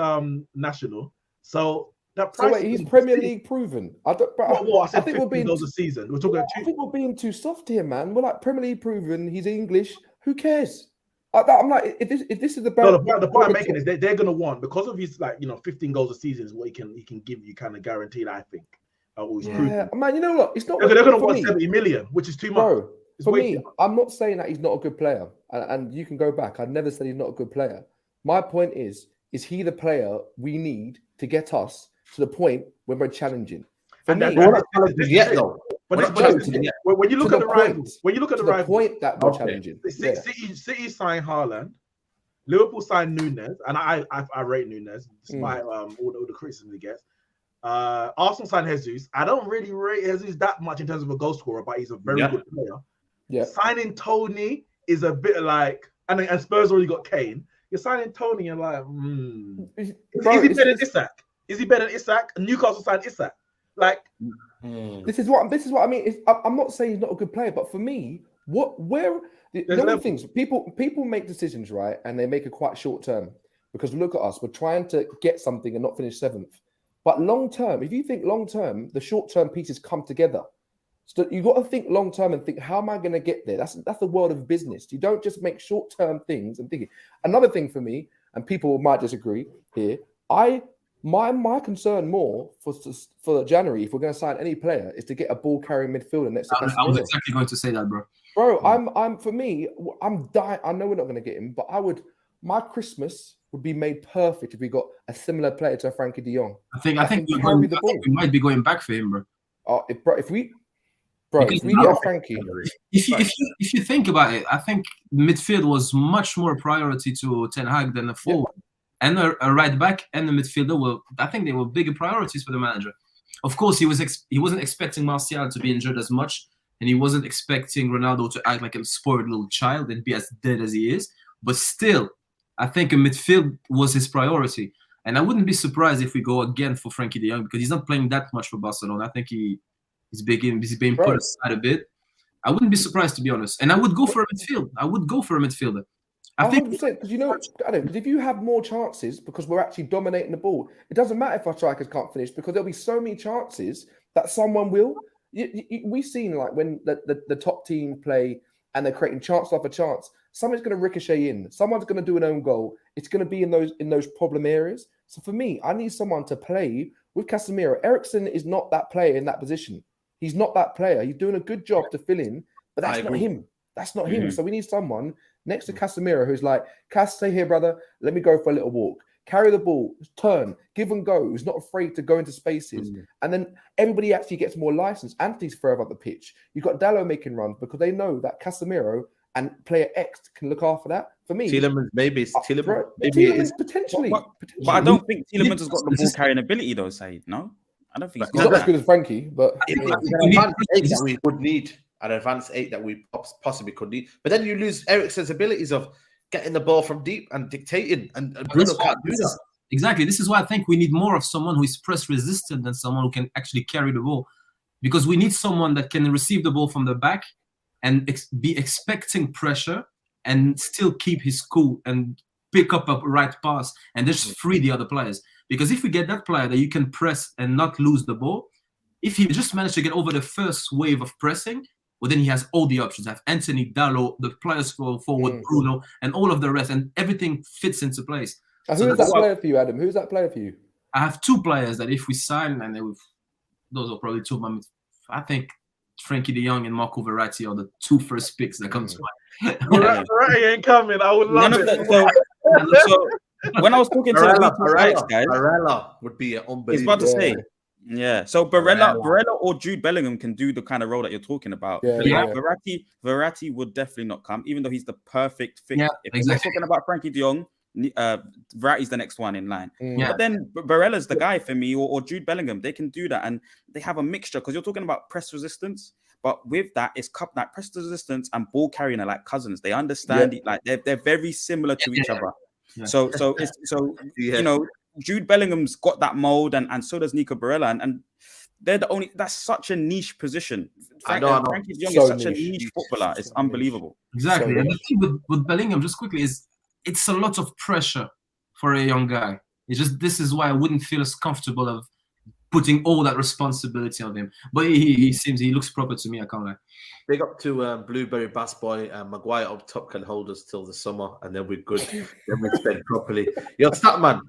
national. So that price. So wait, he's Premier League proven. I think we're being a season. We're talking. I think we're being too soft here, man. We're like Premier League proven. He's English. Who cares? I'm like, if this is about the point I'm making is they're going to want, because of his 15 goals a season is what he can give you kind of guaranteed. I think. Man, you know what? It's not. They're going to want 70 million, which is too much. Bro, for me, I'm not saying that he's not a good player, and you can go back. I never said he's not a good player. My point is he the player we need to get us to the point when we're challenging? For me, we're not challenging yet, though. When you look at the rivals, point that we're challenging. City signed Haaland, Liverpool signed Nunes, and I rate Nunes despite all the criticism he gets. Arsenal signed Jesus. I don't really rate Jesus that much in terms of a goal scorer, but he's a very good player. Yeah. Signing Toney is a bit like, and Spurs already got Kane. You're signing Toney and like, is he better than Isak? Is he better than Isak? Newcastle signed Isak. Like, this is what I mean. I'm not saying he's not a good player, but for me, things people make decisions, right, and they make it quite short term because look at us, we're trying to get something and not finish 7th. But long term, if you think long term, the short term pieces come together. So you got to think long term and think, how am I going to get there? That's the world of business. You don't just make short term things and thinking. Another thing for me, and people might disagree here, my concern more for January, if we're going to sign any player, is to get a ball carrying midfielder next. I was exactly going to say that, bro. Bro, I'm dying. I know we're not going to get him, but my Christmas would be made perfect if we got a similar player to Frankie de Jong. I think we might be going back for him, bro. If we get Frankie, if you think about it, I think midfield was much more priority to Ten Hag than a forward. Yeah. And a right back and a midfielder I think they were bigger priorities for the manager. Of course, he wasn't expecting Martial to be injured as much, and he wasn't expecting Ronaldo to act like a spoiled little child and be as dead as he is. But still, I think a midfield was his priority. And I wouldn't be surprised if we go again for Frankie de Jong because he's not playing that much for Barcelona. I think he's being put aside a bit. I wouldn't be surprised, to be honest. And I would go for a midfield. I would go for a midfielder. I think 100%, because you know, because if you have more chances, because we're actually dominating the ball, it doesn't matter if our strikers can't finish, because there'll be so many chances that someone will. We've seen like when the top team play and they're creating chance after chance, someone's going to ricochet in, someone's going to do an own goal. It's going to be in those problem areas. So for me, I need someone to play with Casemiro. Eriksen is not that player in that position. He's not that player. He's doing a good job to fill in, but that's not him. That's not him. So we need someone next to Casemiro who's like, Cas, stay here, brother. Let me go for a little walk. Carry the ball, turn, give and go. Who's not afraid to go into spaces. And then everybody actually gets more license. Anthony's further up the pitch. You've got Dallo making runs because they know that Casemiro and player X can look after that. For me, Tielemans, maybe it's Tielemans. Tielemans potentially. But I don't think Tielemans has got the ball carrying ability, though, Said. No? I don't think he's not as good as Frankie, but an advanced 8 that we would need. An advanced 8 that we possibly could need. But then you lose Eriksen's abilities of getting the ball from deep and dictating, and Bruno can't do that. Exactly. This is why I think we need more of someone who is press resistant than someone who can actually carry the ball, because we need someone that can receive the ball from the back and be expecting pressure and still keep his cool and pick up a right pass and just free the other players. Because if we get that player that you can press and not lose the ball, if he just managed to get over the first wave of pressing, well, then he has all the options. I have Anthony, Dallo, the players forward, Bruno, and all of the rest, and everything fits into place. Who is that player for you, Adam? Who's that player for you? I have 2 players that if we sign, and those are probably 2 of I think Frankie de Jong and Marco Verratti are the 2 first picks that come to mind. Verratti ain't coming. I would love it. So when I was talking to the guys, Barella would be an unbelievable. It's about to say. Yeah, so Barella or Jude Bellingham can do the kind of role that you're talking about. Verratti would definitely not come, even though he's the perfect fit. Yeah, if we're talking about Frankie de Jong, Verratti's the next one in line. But then Barella's the guy for me, or Jude Bellingham. They can do that, and they have a mixture, because you're talking about press resistance, but with that, it's like press resistance and ball carrying are like cousins. They understand it, like they're very similar to each other. Yeah. So you know, Jude Bellingham's got that mold, and so does Nico Barella, and they're the only. That's such a niche position. Frankie de Jong is such a niche footballer. It's unbelievable. Exactly. And the thing with Bellingham, just quickly, is it's a lot of pressure for a young guy. It's just, this is why I wouldn't feel as comfortable of putting all that responsibility on him. But he looks proper to me. I can't lie. Big up to Blueberry Bass Boy and Maguire up top can hold us till the summer, and then we're good. Then we spend properly. Yo, Statman,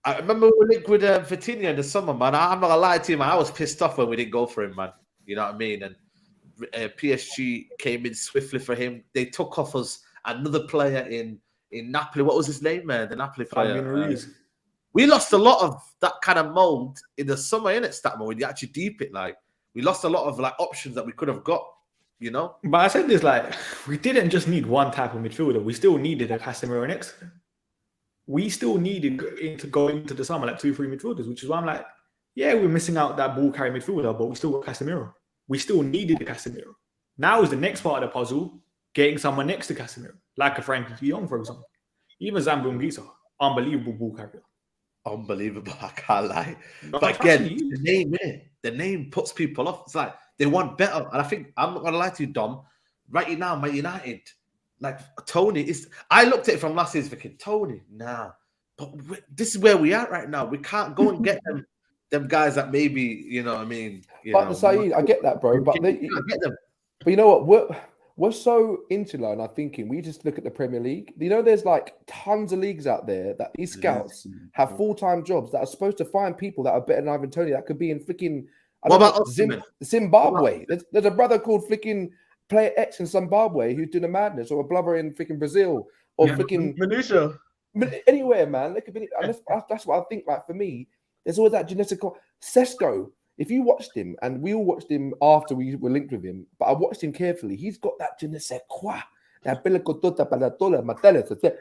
I remember we linked with Vitinha in the summer, man. I'm not gonna lie to you, man. I was pissed off when we didn't go for him, man. You know what I mean? And PSG came in swiftly for him. They took off us another player in Napoli. What was his name, man? The Napoli player. We lost a lot of that kind of mold in the summer, innit, Statman? When you actually deep it, like we lost a lot of like options that we could have got. You know, but I said this, like, we didn't just need one type of midfielder. We still needed a Casemiro next. We still needed to go into the summer like 2-3 midfielders, which is why I'm like, yeah, we're missing out that ball carry midfielder, but we still got Casemiro. We still needed a Casemiro. Now is the next part of the puzzle, getting someone next to Casemiro, like a Frankie de Jong, for example. Even Zambo Anguissa, unbelievable ball carrier. Unbelievable, I can't lie. But again, the name puts people off. It's like, they want better. And I think, I'm not going to lie to you, Dom, right now, Man United, like Tony, I looked at it from last year's thinking, Tony, nah. But this is where we are right now. We can't go and get them guys that maybe, you know what I mean? Saeed, I get that, bro. But I get them. But you know what? We're so insular in our thinking. We just look at the Premier League. You know, there's like tons of leagues out there that these scouts have full-time jobs that are supposed to find people that are better than Ivan Toney that could be in freaking... What about Zimbabwe? There's a brother called freaking Player X in Zimbabwe who's doing a madness, or a brother in freaking Brazil, or freaking Manisha. Anywhere, man. They could be. That's what I think. Like for me, there's always that genetic. Sesko. If you watched him, and we all watched him after we were linked with him, but I watched him carefully. He's got that je ne sais quoi. You know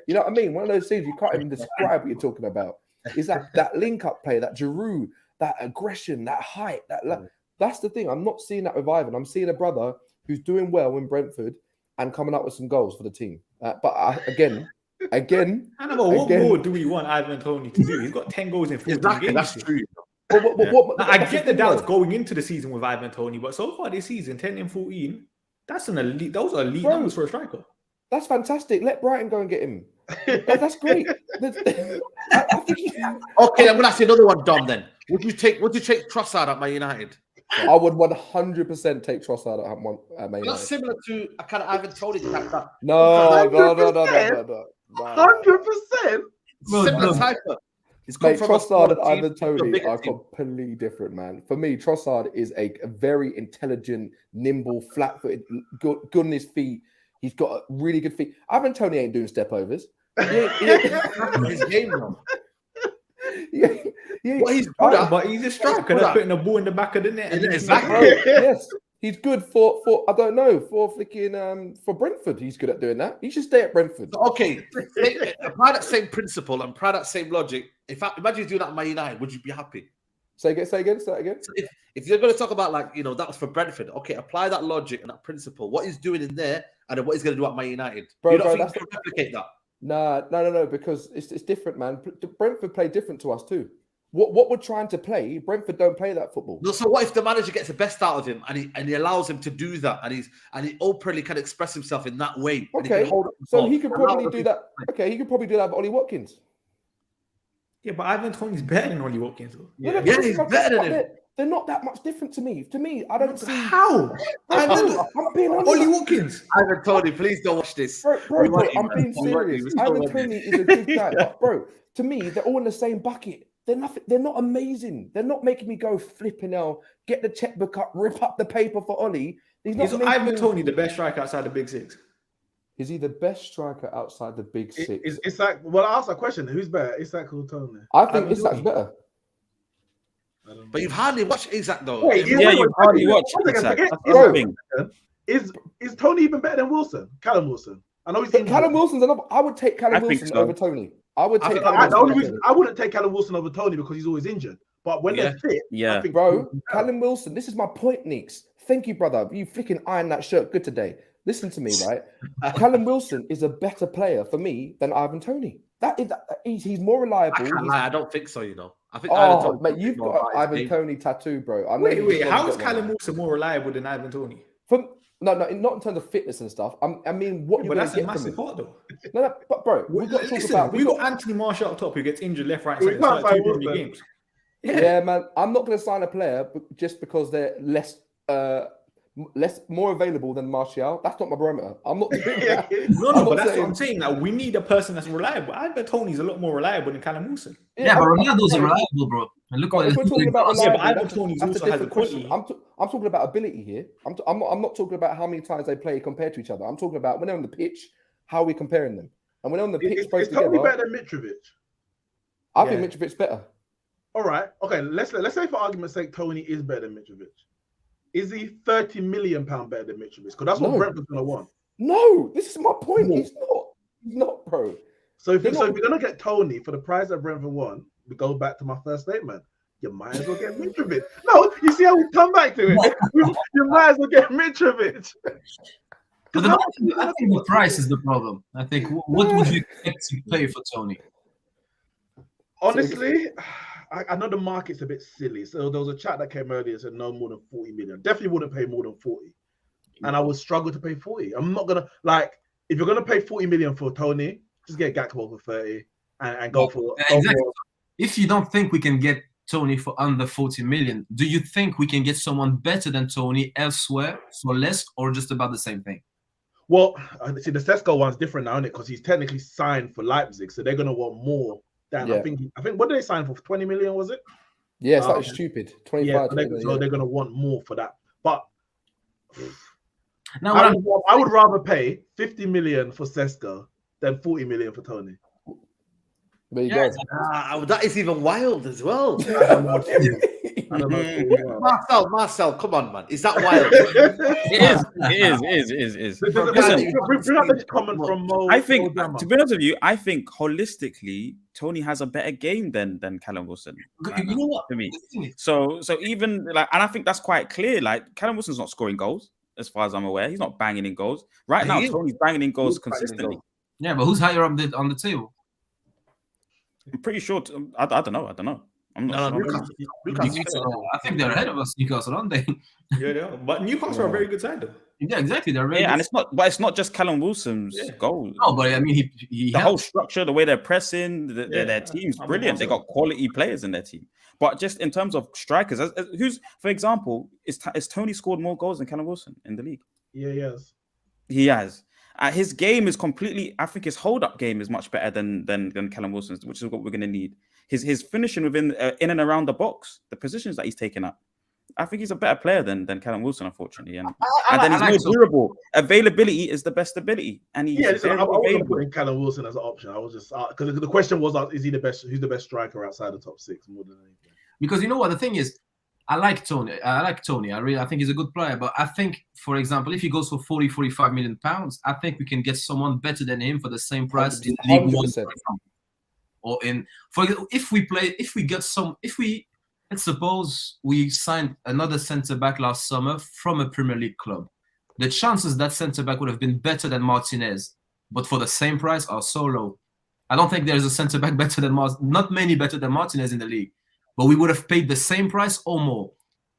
what I mean? One of those things you can't even describe what you're talking about. Is that link-up play, that Giroud, that aggression, that height, that's the thing. I'm not seeing that with Ivan. I'm seeing a brother who's doing well in Brentford and coming up with some goals for the team. But again, what more do we want Ivan Toney to do? He's got 10 goals in 14 games. That's true. I get the doubts going into the season with Ivan Toney, but so far this season, 10 and 14, that's an elite. Those are elite numbers for a striker. That's fantastic. Let Brighton go and get him. That's great. I think Okay, I'm gonna ask you another one, Dom. Then would you take Trossard at Man United? I would 100% take Trossard at Man United. That's similar to a kind of Ivan Toney type. No. 100%. Similar type. Mate, Trossard and Ivan Toney are completely different, man. For me, Trossard is a very intelligent, nimble, flat-footed, good on his feet. He's got really good feet. Ivan Toney ain't doing stepovers. His game, though. Well, he's good at, but he's a striker that's putting a ball in the back of the net. Exactly. Yes, he's good for I don't know, for Brentford. He's good at doing that. He should stay at Brentford. Okay, apply that same principle and apply that same logic. Imagine you doing that at Man United, would you be happy? Say that again. So if you're going to talk about that was for Brentford, okay, apply that logic and that principle. What he's doing in there and then what he's going to do at Man United. You don't think you can replicate that? No, because it's different, man. Brentford play different to us too. What we're trying to play, Brentford don't play that football. No, so what if the manager gets the best out of him and he allows him to do that and he openly can express himself in that way? Okay, he could probably do that. Okay, he could probably do that with Ollie Watkins. Yeah, but Ivan Toney's better than Ollie Watkins. Yeah, he's better than him. They're not that much different to me. To me, I don't see how. I'm being honest. Ollie Watkins. Ivan Toney, please don't watch this. Bro, I'm being serious. Ivan Toney is a good guy, but bro, to me, they're all in the same bucket. They're not amazing. They're not making me go flipping out, get the checkbook up, rip up the paper for Ollie. Is Ivan Toney the best striker outside the Big Six? Is he the best striker outside the Big Six? It's like, well, I asked a question. Who's better? Isak or Toney? I think Isak's better. But you've hardly watched Isak though. Wait, you've hardly watched Isak. Is Toney even better than Wilson? Callum Wilson? I know he's Callum Wilson's another. I would take Callum Wilson over Toney. I wouldn't take Callum Wilson over Toney because he's always injured. But when they're fit, I think Callum Wilson. This is my point, Neeks. Thank you, brother. You flicking ironed that shirt good today. Listen to me, right? Callum Wilson is a better player for me than Ivan Toney. He's more reliable. I don't think so. I think. Mate, you've got Ivan Toney tattoo, bro. Wait. How is Callum Wilson more reliable than Ivan Toney? No, not in terms of fitness and stuff. I mean, what you're going to get from him. Part, though. No, but bro, we've got to talk about. We got Anthony Martial up top who gets injured left, right, center. Games. Yeah, man. I'm not going to sign a player just because they're more available than Martial. That's not my barometer. I'm not doing that. But that's what I'm saying. Now we need a person that's reliable. Ivan Toney's a lot more reliable than Callum Wilson. Yeah, but Ronaldo's reliable, bro. And look what we're talking about. But Ivan Toney's also has a quality. I'm talking about ability here. I'm not talking about how many times they play compared to each other. I'm talking about when they're on the pitch, how are we comparing them? And when they're on the pitch, is Toney better than Mitrovic? I think Mitrovic's better. All right. Okay. Let's say for argument's sake, Toney is better than Mitrovic. Is he £30 million better than Mitrovic? Because that's what Brentford's gonna want. No, this is my point. No. He's not, bro. So if you're gonna get Toney for the price that Brentford won, we go back to my first statement. You might as well get Mitrovic. No, you see how we come back to it. You might as well get Mitrovic. But I think the price is the problem. I think what would you expect to pay for Toney? Honestly, I know the market's a bit silly. So there was a chat that came earlier and said no more than 40 million. Definitely wouldn't pay more than 40. And I would struggle to pay 40. I'm not gonna if you're gonna pay 40 million for Toney, just get Gakpo for 30 and go for exactly. If you don't think we can get Toney for under 40 million, do you think we can get someone better than Toney elsewhere for less or just about the same thing? Well, see, the Sesko one's different now, isn't it? Because he's technically signed for Leipzig, so they're gonna want more. I think what did they sign for? 20 million, was it? Yeah, it's stupid. 25. Yeah, so they're going to want more for that. But now I would rather pay 50 million for Sesko than 40 million for Toney. There you go. That is even wild as well. I don't know. Marcel, come on, man. Is that wild? It is. Bring up the comment from Mo. I think, to be honest with you, I think holistically, Toney has a better game than Callum Wilson. You know what? For me. So even and I think that's quite clear. Callum Wilson's not scoring goals, as far as I'm aware. He's not banging in goals. Right now, Toney's banging in goals consistently. Yeah, but who's higher up on the table? I'm pretty sure. I don't know. I'm not sure. Newcastle, I think they're ahead of us, Newcastle, aren't they? Yeah, but Newcastle are a very good side, though. Yeah, exactly. They're really and it's not just Callum Wilson's goal. No, but I mean, he the whole structure, the way they're pressing, their team's brilliant. They got quality players in their team. But just in terms of strikers, who's, for example, is Tony scored more goals than Callum Wilson in the league? Yeah, he has. He has. His game is completely. I think his hold-up game is much better than Callum Wilson's, which is what we're going to need. His finishing within in and around the box, the positions that he's taken up. I think he's a better player than Callum Wilson, unfortunately. And then he's more durable. Availability is the best ability. And he's I wasn't putting Callum Wilson as an option. I was just because the question was, is he the best? Who's the best striker outside the top 6 more than anything? Because you know what the thing is, I like Tony. I think he's a good player. But I think, for example, if he goes for 40-45 million pounds, I think we can get someone better than him for the same price in League One. Or let's suppose we signed another centre back last summer from a Premier League club. The chances that centre back would have been better than Martinez, but for the same price, are so low. I don't think there's a centre back better than not many better than Martinez in the league, but we would have paid the same price or more.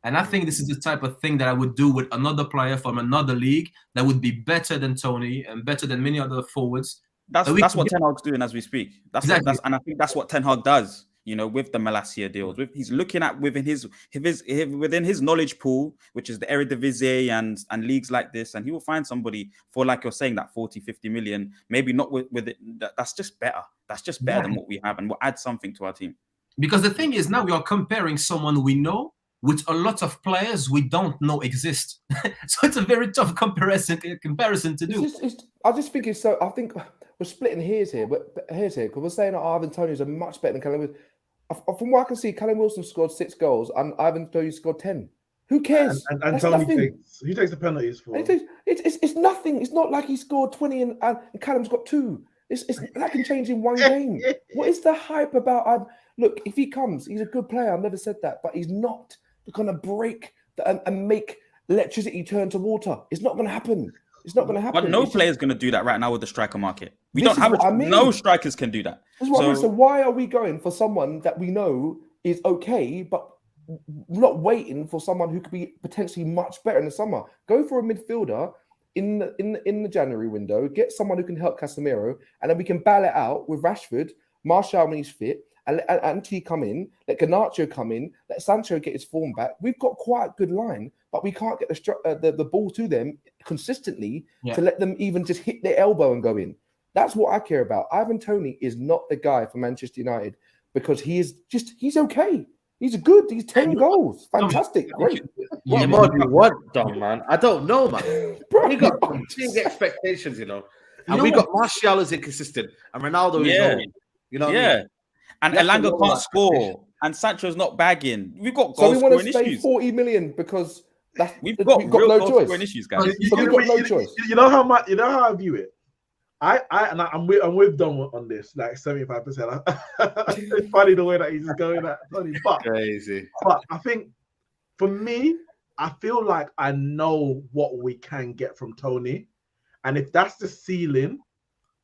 And I think this is the type of thing that I would do with another player from another league that would be better than Tony and better than many other forwards. That's what Ten Hag's doing as we speak. And I think that's what Ten Hag does. You know, with the Malacia deals, he's looking at within his knowledge pool, which is the Eredivisie and leagues like this, and he will find somebody for, like you're saying, that 40-50 million. Maybe not with it. That's just better. That's just better than what we have, and we'll add something to our team. Because the thing is, now we are comparing someone we know with a lot of players we don't know exist. So it's a very tough comparison to do. I just think it's so. I think we're splitting hairs here, because we're saying that Ivan Toney's are much better than Callum Wilson. From what I can see, Callum Wilson scored 6 goals and Ivan Toney scored 10. Who cares? And Tony takes the penalties for. It's nothing. It's not like he scored 20 and Callum's got 2. That can change in one game. What is the hype about? Look, if he comes, he's a good player. I've never said that, but he's not going to break and make electricity turn to water. It's not going to happen. It's not going to happen. But no player's going to do that right now with the striker market. We don't have no strikers can do that. So why are we going for someone that we know is okay, but not waiting for someone who could be potentially much better in the summer? Go for a midfielder in the January window. Get someone who can help Casemiro, and then we can battle it out with Rashford, Martial when he's fit, and let Ante come in, let Garnacho come in, let Sancho get his form back. We've got quite a good line, but we can't get the ball to them consistently to let them even just hit their elbow and go in. That's what I care about. Ivan Toney is not the guy for Manchester United because he's okay. He's good. He's 10 goals. Fantastic. Great. What more do you want, Dom, man? I don't know, man. We got big expectations, you know. And we got Martial is inconsistent and Ronaldo is old. You know what I mean? And Elanga can't score. And Sancho's not bagging. We've got goal scoring issues. So we want to spend 40 million because we've got no choice. Issues, guys. We've got no choice. You know how I view it. I'm with Dom on this, like 75%. It's funny the way that he's just going at Tony, but crazy. But I think for me, I feel like I know what we can get from Tony, and if that's the ceiling,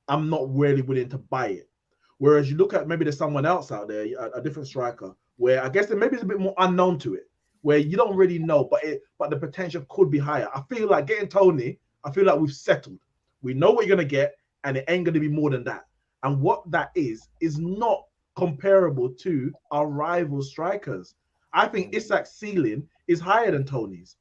I'm not really willing to buy it. Whereas you look at maybe there's someone else out there, a different striker, where I guess there maybe it's a bit more unknown to it, where you don't really know, but the potential could be higher. I feel like getting Tony, I feel like we've settled. We know what you're gonna get, and it ain't gonna be more than that. And what that is not comparable to our rival strikers. I think Isak's ceiling is higher than Tony's,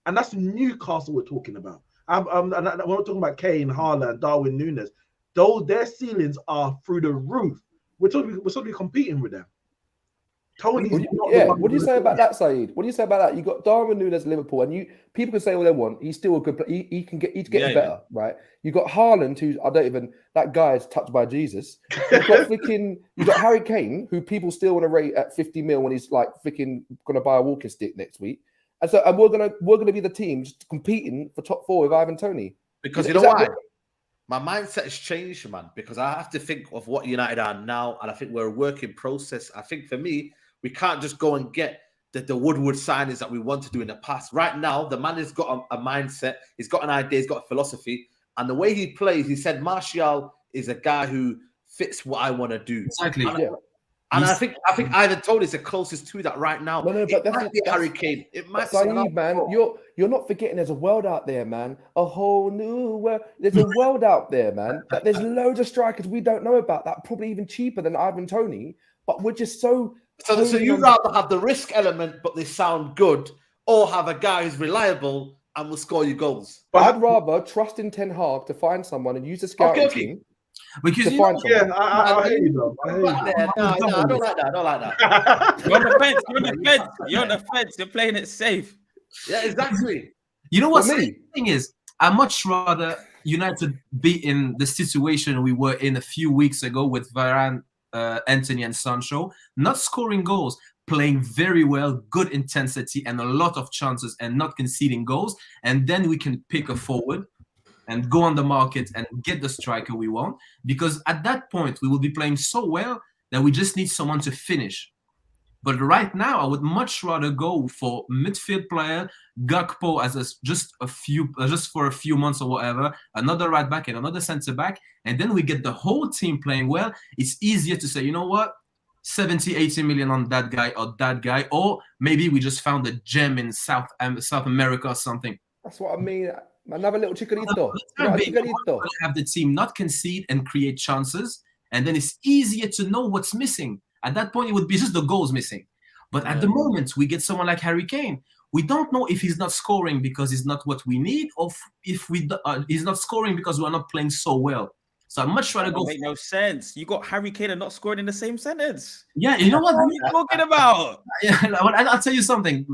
and that's Newcastle we're talking about. We're not talking about Kane, Haaland, Darwin Núñez. Though their ceilings are through the roof, we're supposed to be competing with them. Tony, what do you say about that, Saeed? What do you say about that? You got Darwin Núñez, Liverpool, and people can say what they want. He's still a good player. He's getting better, right? You got Haaland, who's that guy is touched by Jesus. You got Harry Kane, who people still want to rate at 50 mil when he's like freaking gonna buy a walking stick next week. And we're gonna be the team just competing for top 4 with Ivan Toney. Because you know why? My mindset has changed, man, because I have to think of what United are now, and I think we're a work in process. I think for me, we can't just go and get the Woodward signings that we want to do in the past. Right now, the man has got a mindset, he's got an idea, he's got a philosophy, and the way he plays, he said Martial is a guy who fits what I want to do. Exactly. And I think Ivan Toney is the closest to that right now. No, but might be Harry Kane. It might be Saeed, man. You're not forgetting there's a world out there, man. A whole new world. There's a world out there, man. That there's loads of strikers we don't know about that are probably even cheaper than Ivan Toney. But we're just so you'd rather have the risk element, but they sound good, or have a guy who's reliable and will score you goals. But I'd rather trust in Ten Hag to find someone and use the scouting team. Because to find someone. I hear you though. No, I don't like that. I don't like that. You're on the fence. You're on the fence. You're playing it safe. Yeah, exactly. You know what the thing is? I'd much rather United be in the situation we were in a few weeks ago with Varane, Anthony, and Sancho, not scoring goals, playing very well, good intensity, and a lot of chances, and not conceding goals. And then we can pick a forward and go on the market and get the striker we want. Because at that point, we will be playing so well that we just need someone to finish. But right now, I would much rather go for midfield player, Gakpo as just for a few months or whatever, another right back and another centre back, and then we get the whole team playing well. It's easier to say, you know what, 70, 80 million on that guy, or maybe we just found a gem in South America or something. That's what I mean. Another little chicanito. Have the team not concede and create chances, and then it's easier to know what's missing. At that point, it would be just the goals missing. But at the moment, we get someone like Harry Kane. We don't know if he's not scoring because he's not what we need, or if he's not scoring because we're not playing so well. So I'm much rather go. Make no sense. You got Harry Kane and not scoring in the same sentence. Yeah, you know what? What are you talking about? Yeah, I'll tell you something.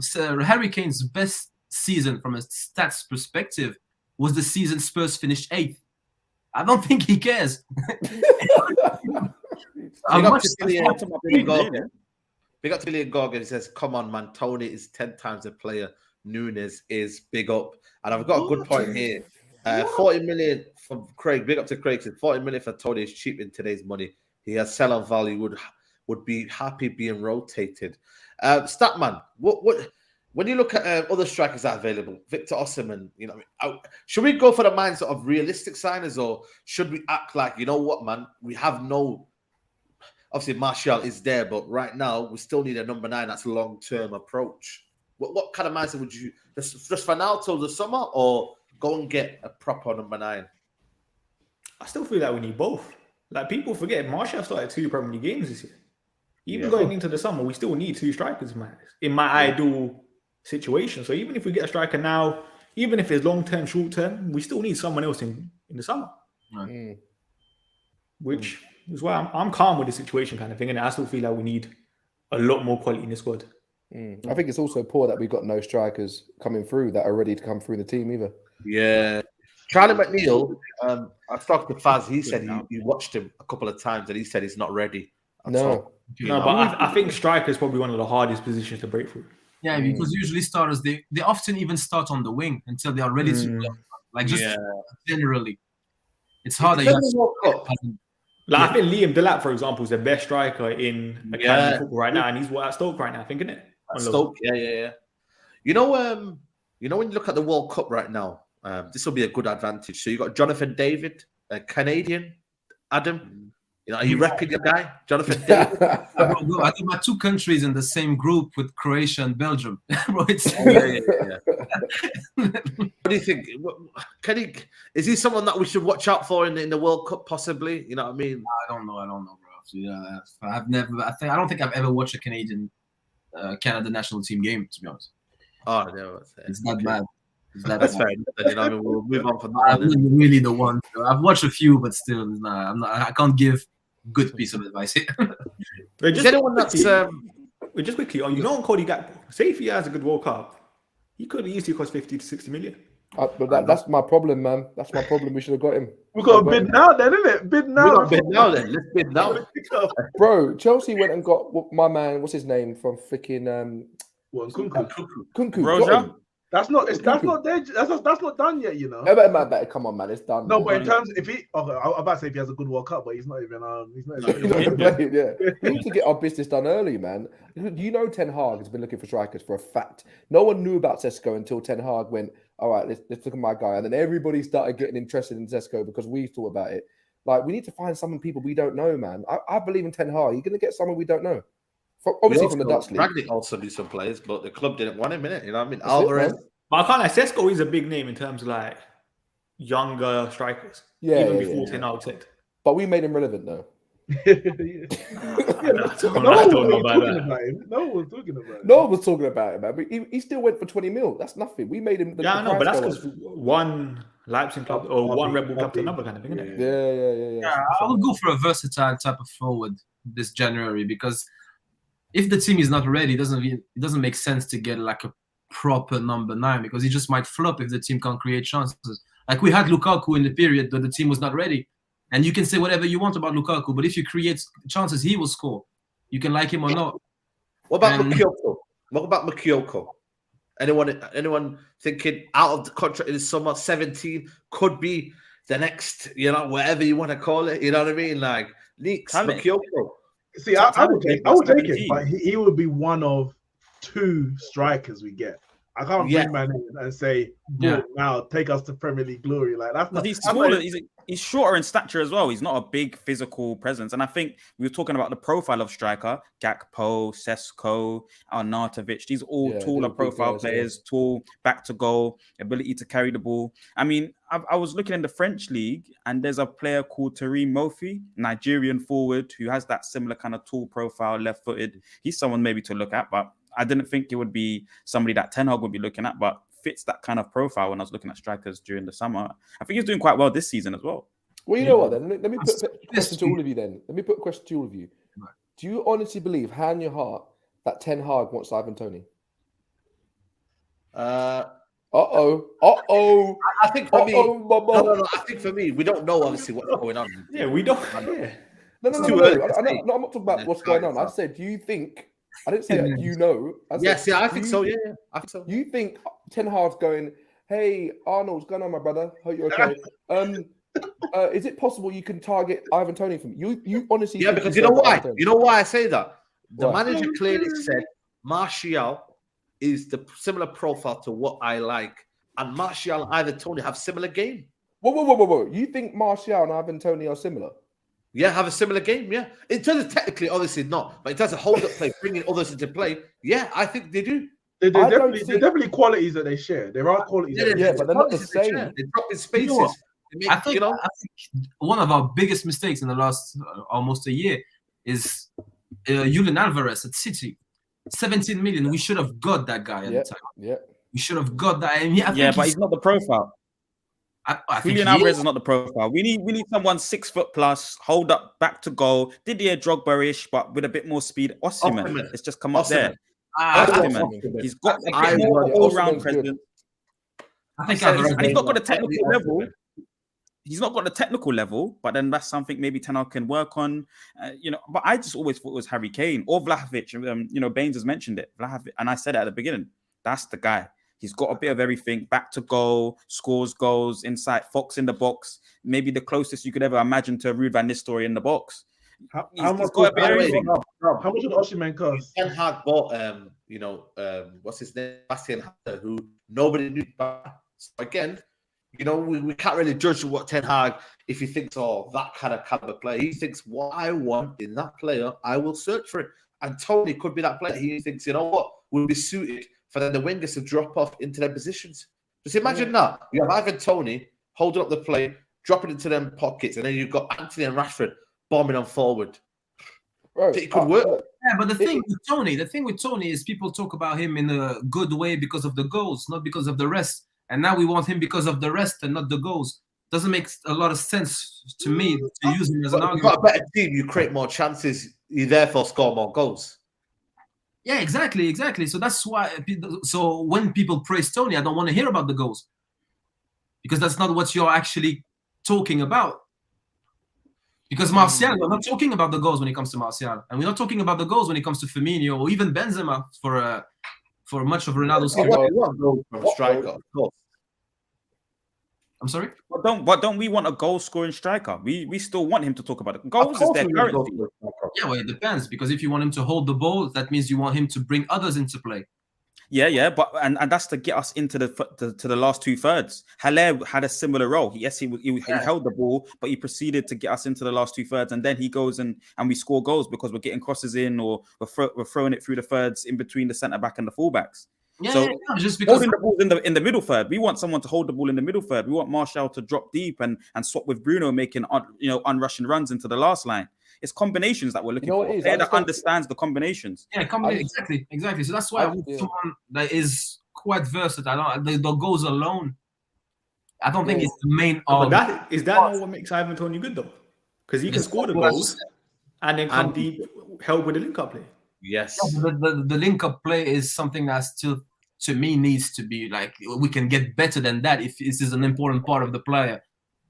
Harry Kane's best season from a stats perspective was the season Spurs finished 8th. I don't think he cares. Big up to Billion Gorgon. He says, come on, man. Tony is 10 times a player. Nunes is big up. And I've got a good point here. 40 million from Craig. Big up to Craig. Said 40 million for Tony is cheap in today's money. He has sell-on value. Would be happy being rotated. Statman, what when you look at other strikers that are available, Victor Osimhen, should we go for the mindset of realistic signers, or should we act like, you know what, man, we have no... Obviously, Martial is there, but right now, we still need a number 9 that's a long-term approach. What kind of mindset would you... Just for now till the summer, or go and get a proper number 9? I still feel like we need both. Like, people forget, Martial started 2 Premier League games this year. Even going into the summer, we still need 2 strikers, man. In my ideal situation. So even if we get a striker now, even if it's long-term, short-term, we still need someone else in the summer. Right. Which is why I'm calm with the situation kind of thing. And I still feel like we need a lot more quality in the squad. I think it's also poor that we've got no strikers coming through that are ready to come through the team either. Yeah. Charlie McNeil, I talked to Faz. He said he watched him a couple of times and he said he's not ready. No, but I think striker is probably one of the hardest positions to break through. Yeah, because usually starters, they often even start on the wing until they are ready to play. Like, just generally. It's hard. Like, I think Liam Delap, for example, is the best striker in academy football right now, and he's at Stoke right now, I think, isn't it? Stoke, yeah. You know when you look at the World Cup right now, this will be a good advantage. So you got Jonathan David, a Canadian, Adam. Are you repping your guy, Jonathan David? I think my 2 countries in the same group with Croatia and Belgium. Bro, What do you think? Is he someone that we should watch out for in the World Cup, possibly? You know what I mean? I don't know, bro. I don't think I've ever watched a Canadian Canada national team game, to be honest. Oh, no, it's not bad. That's fair. We'll move on from that. I'm not really the one. I've watched a few, but still, I can't give good piece of advice here. Just quickly, on Cody Gakpo, say if he has a good World Cup, he could easily cost 50 to 60 million. But that's my problem, man. That's my problem. We should have got him. We've got to bid now, then, isn't it? Bid now. Bid now, then. Let's bid now. Bro, Chelsea went and got my man. What's his name from freaking Kunku. Roja. That's not done yet, you know. Come on, man, it's done. No, but in terms, I'm about to say if he has a good World Cup, but he's not even playing. Yeah, we need to get our business done early, man. You know, Ten Hag has been looking for strikers for a fact. No one knew about Sesko until Ten Hag went, all right, let's look at my guy, and then everybody started getting interested in Sesko because we thought about it. Like, we need to find some people we don't know, man. I believe in Ten Hag. You're going to get someone we don't know. Obviously from the Dutch league. Ragnick also do some players, but the club didn't want him, innit? You know what I mean? Alvarez. But I can't lie, Sesko is a big name in terms of like younger strikers. Yeah, even before Ten Hag said. But we made him relevant though. I don't know about that. No one was talking about it. No one was talking about it, man. But he still went for 20 mil. That's nothing. We made him. But that's because one Leipzig club or one Red Bull club to another kind of thing, isn't it? Yeah, I would go for a versatile type of forward this January, because if the team is not ready, it doesn't make sense to get like a proper number 9, because he just might flop if the team can't create chances. Like we had Lukaku in the period that the team was not ready. And you can say whatever you want about Lukaku, but if you create chances, he will score. You can like him or not. What about Mukoko? Anyone thinking out of the contract in the summer, 17, could be the next, whatever you want to call it. You know what I mean? Like, Leaks, Mukoko. See, I would take him, but he would be one of 2 strikers we get. I can't bring my name and say, now take us to Premier League glory. Like that's not. He's smaller. He's shorter in stature as well. He's not a big physical presence. And I think we were talking about the profile of striker: Gakpo, Sesko, Arnautovic. These are all taller profile players, tall, back to goal, ability to carry the ball. I mean, I was looking in the French league, and there's a player called Tarim Mofi, Nigerian forward, who has that similar kind of tall profile, left-footed. He's someone maybe to look at, but I didn't think it would be somebody that Ten Hag would be looking at, but fits that kind of profile when I was looking at strikers during the summer. I think he's doing quite well this season as well. Well, you know what then? Let me put a question to all of you then. Let me put a question to all of you. Do you honestly believe, hand on your heart, that Ten Hag wants Ivan Toney? I think for me, no. I think for me, we don't know obviously what's going on. Yeah, we don't. Yeah. No. I'm not talking about what's going on. I said, do you think? I didn't say that you know. I think so. Yeah, I think so. You think Ten Hag's going, hey, Arnold, what's going on, my brother? Hope you're okay. Is it possible you can target Ivan Toney from you honestly? Yeah, because you know why? You know why I say that? The manager clearly said Martial is the similar profile to what I like, and Martial and Ivan Toney have similar game. Whoa! You think Martial and Ivan Toney are similar? Yeah, have a similar game. Yeah, in terms of technically, obviously not, but in terms of hold up play, bringing others into play, yeah, I think they do. They're definitely qualities that they share. There are qualities. Yeah, but they're not the same. They drop in spaces. I think one of our biggest mistakes in the last almost a year is Julian Alvarez at City. 17 million. We should have got that guy at the time. Yeah, we should have got that. And but he's not the profile. Julian Alvarez is not the profile. We need someone 6 foot plus, hold up, back to goal. Didier Drogba-ish, but with a bit more speed. Osimhen, it's just come up there. He's got a bit more all-round presence. I think and he's not got the technical level. He's not got the technical level, but then that's something maybe Ten Hag can work on. But I just always thought it was Harry Kane or Vlahovic. Baines has mentioned it, Vlahovic, and I said it at the beginning. That's the guy. He's got a bit of everything, back to goal, scores goals, inside, Fox in the box, maybe the closest you could ever imagine to Ruud van Nistelrooy in the box. How much would Osimhen cost? Ten Hag bought, what's his name? Bastian Hatter, who nobody knew. So again, we can't really judge what Ten Hag, if he thinks, that kind of caliber player. He thinks, what I want in that player, I will search for it. And Tony could be that player. He thinks, would be suited for then the wingers to drop off into their positions. Just imagine that. You have Ivan Toney holding up the play, dropping into them pockets, and then you've got Anthony and Rashford bombing on forward. Right. It could work. Yeah, but the thing with Tony is people talk about him in a good way because of the goals, not because of the rest. And now we want him because of the rest and not the goals. Doesn't make a lot of sense to me to use him as an argument. You've got a better team, you create more chances, you therefore score more goals. Yeah, exactly. So that's why. So when people praise Tony, I don't want to hear about the goals, because that's not what you're actually talking about. Because Martial, we're not talking about the goals when it comes to Martial, and we're not talking about the goals when it comes to Firmino or even Benzema for much of Ronaldo's career. I'm sorry. But don't we want a goal-scoring striker? We still want him to talk about it. Goals is their currency. Yeah, well, it depends, because if you want him to hold the ball, that means you want him to bring others into play. Yeah, but and that's to get us into the last 2/3. Haller had a similar role. Yes, he held the ball, but he proceeded to get us into the last 2/3, and then he goes and we score goals because we're getting crosses in, or we're throwing it through the thirds in between the centre back and the fullbacks. Just because holding the ball in the middle third, we want someone to hold the ball in the middle third. We want Martial to drop deep and swap with Bruno, making unrushing runs into the last line. It's combinations that we're looking for. A player that understands the combinations. Yeah, exactly. So that's why I want someone that is quite versatile. The goals alone, I don't think it's the main argument. Is that not what makes Ivan Toney good though? Because he can score the goals and then come deep, help with the link-up play. Yes. The link-up play is something that still, to me, needs to be like, we can get better than that if this is an important part of the player.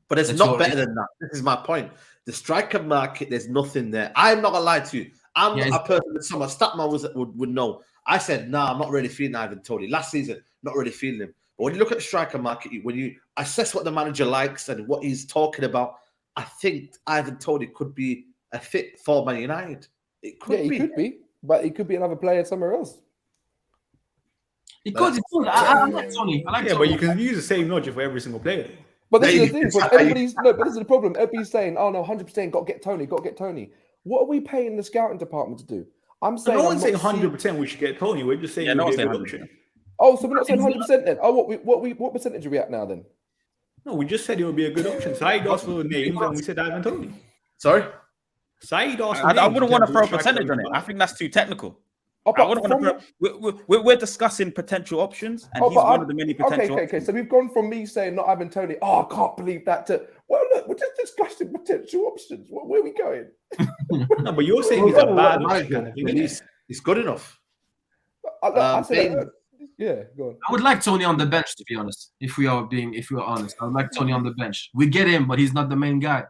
But it's not better than that. This is my point. The striker market, there's nothing there. I'm not gonna lie to you. I'm a person that someone Statman would know. I said, I'm not really feeling Ivan Toney. Last season, not really feeling him. But when you look at the striker market, when you assess what the manager likes and what he's talking about, I think Ivan Toney could be a fit for Man United. It could be. He could be, but he could be another player somewhere else. He could. I like Toney. But you can use the same logic for every single player. But this is the thing. But this is the problem. Everybody's saying, "Oh no, 100% got to get Tony." What are we paying the scouting department to do? I'm saying, no one's saying 100% we should get Tony. We're just saying no one's saying 100%. Oh, so we're not saying 100% then? Oh, what percentage are we at now then? No, we just said it would be a good option. Saeed asked for names, and we said Ivan Toney. Sorry, Saeed asked. I wouldn't want to throw a percentage on it. I think that's too technical. We're discussing potential options, and he's one of the many potential options. Okay. So we've gone from me saying not Ivan Toney. Oh, I can't believe that. Well, look, we're just discussing potential options. Where are we going? No, but you're saying he's a bad option. He's good enough. Yeah, go on. I would like Tony on the bench, to be honest. If we are honest, I would like Tony on the bench. We get him, but he's not the main guy.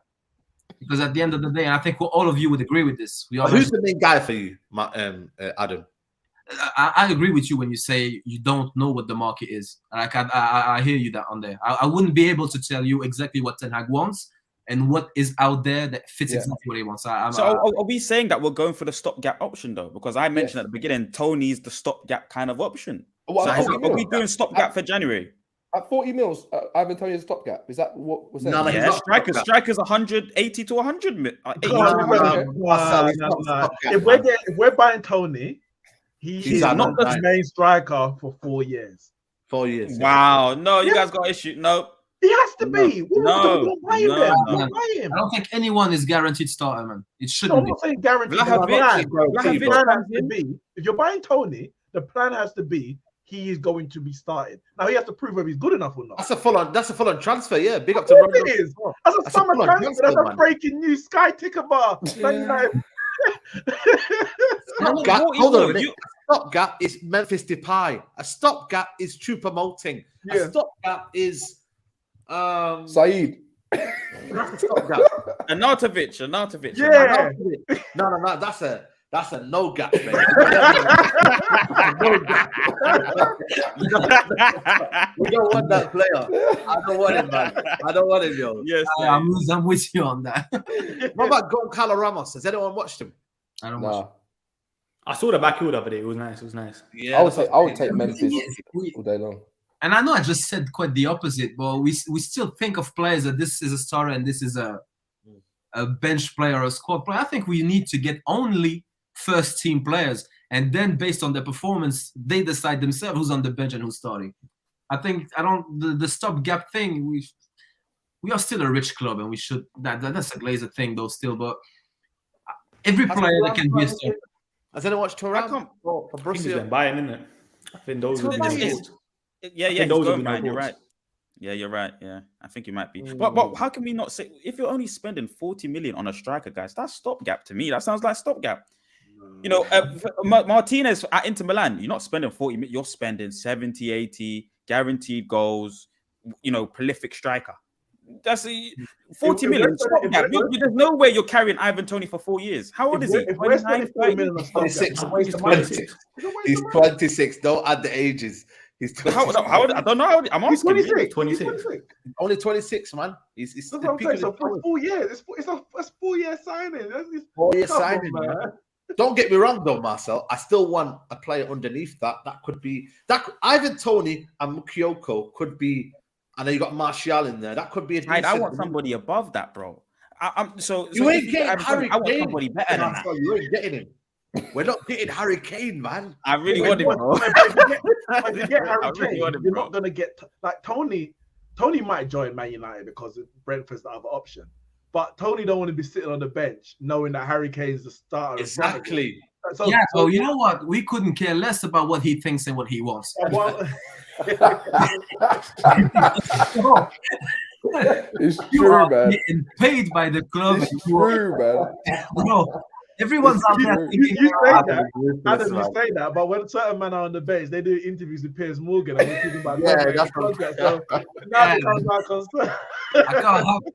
Because at the end of the day, and I think all of you would agree with this. Who's the main guy for you, Adam? I agree with you when you say you don't know what the market is. Like I hear you that on there. I wouldn't be able to tell you exactly what Ten Hag wants and what is out there that fits exactly what he wants. Are we saying that we're going for the stopgap option though? Because I mentioned at the beginning, Tony's the stopgap kind of option. Are we doing stopgap for January? At 40 mils, Ivan Toney's stopgap. Is that what was that? No, strikers 180 to 100. If we're buying Tony, he's not the main striker for 4 years. 4 years. Wow. No, you guys got issue. No. He has to be. No. I don't think anyone is guaranteed starter, man. It shouldn't be. I'm not saying guaranteed. If you're buying Tony, the plan has to be he is going to be started. Now he has to prove whether he's good enough or not. That's a full-on transfer, yeah. Big up to Ronaldo. It is. That's a summer transfer. That's a breaking news. Sky ticker bar. Hold on a minute. A stopgap is Memphis Depay. A stopgap is Choupo-Moting. A stopgap is Saeed. Arnautovic. Yeah. No, that's a no gap, man. No gap. We don't want that player. I don't want him, man. I don't want him, yo. Yes, I'm with you on that. What about Goncalo Ramos? Has anyone watched him? I don't watch him. I saw the backfield of it. It was nice. Yeah, I would take Memphis all day long. And I know I just said quite the opposite, but we still think of players that this is a starter and this is a bench player or a squad player. I think we need to get only first team players, and then based on their performance, they decide themselves who's on the bench and who's starting. The stopgap thing. We are still a rich club, and we should. That's a Glazer thing, though. Still, but every player that can be a starter. Has anyone watched Thuram? He's been buying, isn't it? I think those are he's going buying. You're right. Yeah, you're right. Yeah, I think you might be. But how can we not say if you're only spending 40 million on a striker, guys? That's stopgap to me. That sounds like stopgap. You know, Martinez at Inter Milan, you're not spending 40 million. You're spending 70, 80 guaranteed goals. You know, prolific striker. That's 40 million. Stopgap. There's no way you're carrying Ivan Toney for 4 years. How old is he? 26. He's 26. Don't add the ages. He's 26. How old? I don't know. I'm asking. He's 26. Only 26, man. He's that's what I'm saying. So for 4 years, it's a 4 year signing. That's 4 year signing, man. Don't get me wrong, though, Marcel. I still want a player underneath that. That could be either Tony and Mukayoko could be. I know you got Martial in there. That could be a decent. I want somebody above that, bro. You ain't getting Harry Kane. I want somebody better than that. You ain't getting him. We're not getting Harry Kane, man. I really want him, bro. If you get Harry Kane, you're not gonna get like Tony. Tony might join Man United because Brentford's the other option. But Tony don't want to be sitting on the bench knowing that Harry Kane's the starter. Exactly. So you know what? We couldn't care less about what he thinks and what he wants. It's true, man. Getting paid by the club. It's true, man. Bro, everyone's out there thinking, you say that. Adam, you say that, but when certain men are on the bench, they do interviews with Piers Morgan and we're talking about that's contract. So now it becomes our concern. I can't help it.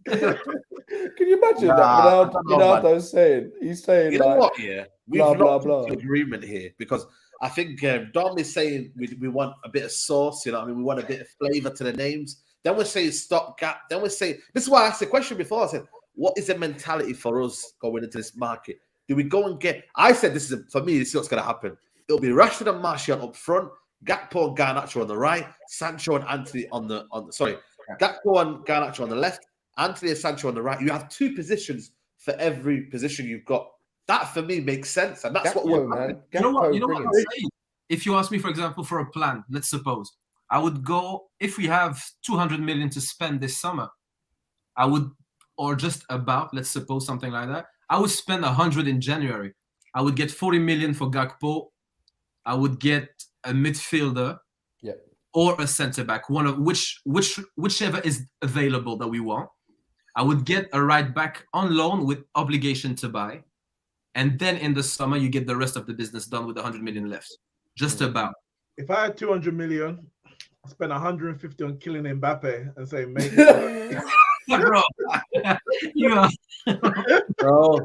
Can you imagine that? Ronaldo saying, he's saying, you know what? Yeah, we've blah, not agreement here because I think Dom is saying we want a bit of sauce. You know what I mean? We want a bit of flavor to the names. Then we're saying stopgap. Then we're saying this is why I asked the question before. I said, what is the mentality for us going into this market? Do we go and get? I said this is for me. This is what's going to happen. It'll be Rashford and Martial up front, Gakpo and Garnacho on the right, Sancho and Anthony on the Gakpo and Garnacho on the left. Anthony and Sancho on the right. You have two positions for every position you've got. That for me makes sense, and that's what we're man. You know what I'm saying? If you ask me, for example, for a plan, let's suppose I would go if we have 200 million to spend this summer, I would, or just about, let's suppose something like that. I would spend 100 in January. I would get 40 million for Gakpo. I would get a midfielder, or a centre back, one of whichever is available that we want. I would get a right back on loan with obligation to buy. And then in the summer, you get the rest of the business done with 100 million left. Just about. If I had 200 million, I'd spend 150 on killing Mbappe and say, make it. Bro. Yeah. Bro.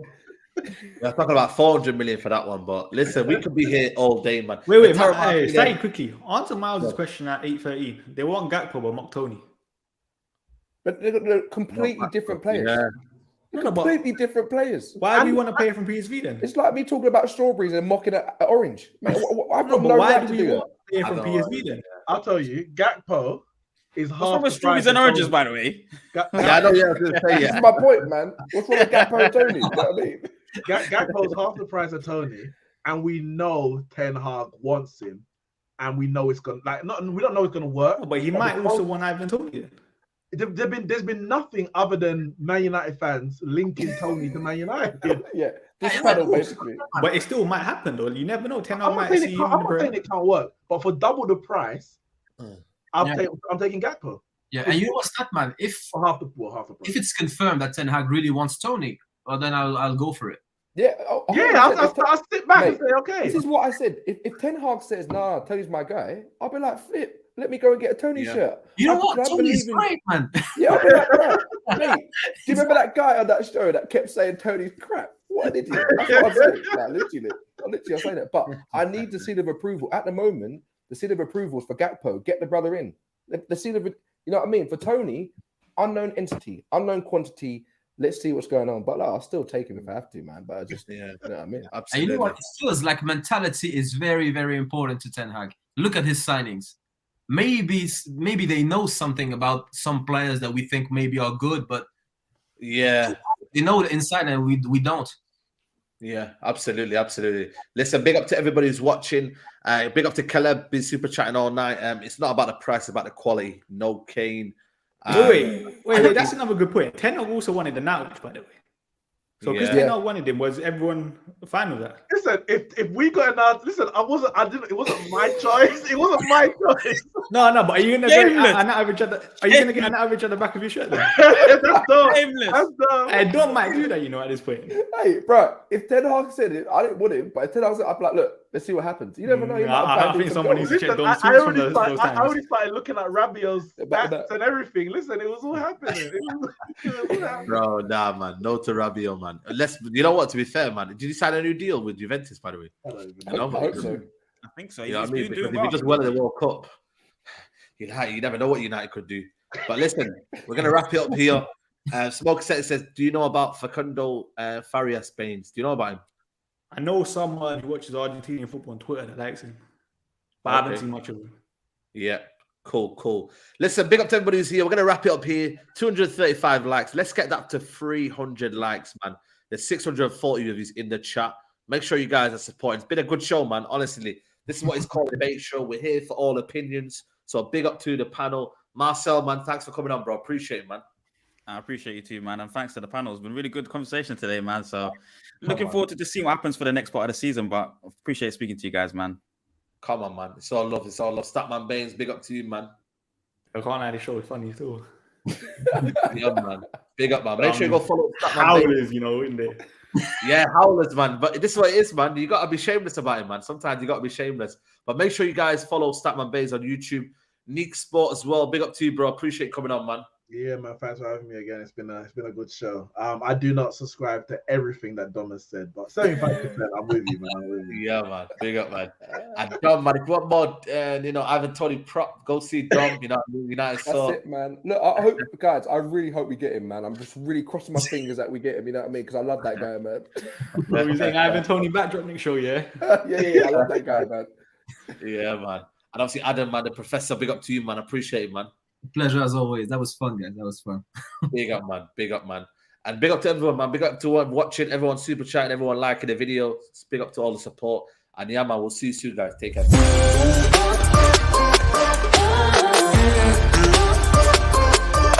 We're talking about 400 million for that one, but listen, we could be here all day, man. Wait, slightly quickly. Answer Miles' question at 8:30. They want Gakpo but mock Tony. But they're completely different players. Yeah. Completely different players. Why do you want to pay from PSV then? It's like me talking about strawberries and mocking at Orange. Man, I've got no why right do to we do want to pay from PSV then? I'll tell you, Gakpo is half. What's wrong with strawberries and oranges, by the way? I know you have to say This is my point, man. What's wrong with Gakpo and Tony? You know what I mean? Gakpo's half the price of Tony, and we know Ten Hag wants him, and we know it's gonna we don't know it's gonna work. But he might also want Ivan Tony. There's been nothing other than Man United fans linking Tony to Man United. Yeah, this panel basically. But it still might happen though. You never know. Ten Hag might see you. I'm not saying it can't work, but for double the price, I'm taking Gakpo. Yeah, and you know what's that, man? If half the price. If it's confirmed that Ten Hag really wants Tony, well, then I'll go for it. Yeah, I'll sit back and say, okay. This is what I said. If Ten Hag says, nah, Tony's my guy, I'll be like, flip. Let me go and get a Tony shirt. You know what? Tony's great, man. Yeah, I'll be like, right. Mate, do you remember that guy on that show that kept saying Tony's crap? What an idiot. That's what I'm saying. Like, literally, I'm saying that. But I need the seal of approval. At the moment, the seal of approval is for Gakpo. Get the brother in. The seal of, you know what I mean? For Tony, unknown entity, unknown quantity. Let's see what's going on. But I'll still take him if I have to, man. But I just, you know what I mean? Absolutely. And you know what? It feels like mentality is very, very important to Ten Hag. Look at his signings. Maybe they know something about some players that we think maybe are good, but they know the inside and we don't. Yeah, absolutely. Listen, big up to everybody who's watching. Big up to Caleb, been super chatting all night. It's not about the price, it's about the quality. No Kane. Wait, that's another good point. Ten Hag also wanted the Nauch, by the way. So because Ten Hag wanted him, was everyone fine with that? Listen, if we got another, listen, it wasn't my choice. It wasn't my choice. No, but are you gonna get an average at the? Are you gonna get an average at the back of your shirt then? That's dumb. I don't might do that, you know, at this point. Hey, bro, if Ten Hag said it, I didn't want him, but if Ten Hag said, I'd be like, look, let's see what happens. You never know. I think someone needs to check those I already started looking at Rabiot's stats and everything. Listen, it was all happening. Bro, nah, man. No to Rabiot, man. You know what? To be fair, man, did you sign a new deal with Juventus, by the way? I hope so. I think so. You know what I mean? Because if he just won the World Cup, you never know what United could do. But listen, we're gonna wrap it up here. Smoke Set says, "Do you know about Facundo Farias Baines? Do you know about him?" I know someone who watches Argentinian football on Twitter that likes him, but I haven't seen much of him. Yeah. Cool. Listen, big up to everybody who's here. We're going to wrap it up here. 235 likes. Let's get that to 300 likes, man. There's 640 of you in the chat. Make sure you guys are supporting. It's been a good show, man. Honestly, this is what it's called a debate show. We're here for all opinions. So big up to the panel. Marcel, man, thanks for coming on, bro. Appreciate it, man. I appreciate you too, man. And thanks to the panel. It's been really good conversation today, man. So looking forward to seeing what happens for the next part of the season. But I appreciate speaking to you guys, man. Come on, man. It's all love. Statman Baines, big up to you, man. I can't lie, the show is funny too. Yeah, man. Big up, man. Make sure you go follow Statman Howlers, in there. Yeah, howlers, man. But this is what it is, man. You got to be shameless about it, man. Sometimes you got to be shameless. But make sure you guys follow Statman Baines on YouTube. Neek Sport as well. Big up to you, bro. Appreciate you coming on, man. Yeah, man. Thanks for having me again. It's been a good show. I do not subscribe to everything that Dom has said, but 75%, I'm with you, man. I'm with you. Yeah, man. Big up, man. And Dom, man, if you want more, Ivan Tony prop, go see Dom. United. That's it, man. Look, I hope, guys. I really hope we get him, man. I'm just really crossing my fingers that we get him. You know what I mean? Because I love that guy, man. What are you saying? Ivan Tony backdrop next show, yeah. yeah. I love that guy, man. Yeah, man. And obviously, Adam, man, the professor. Big up to you, man. Appreciate it, man. Pleasure as always. That was fun, guys. That was fun. Big up, man. Big up, man. And big up to everyone, man. Big up to everyone watching, everyone super chatting, everyone liking the video. Big up to all the support. And yeah, man, we'll see you soon, guys. Take care.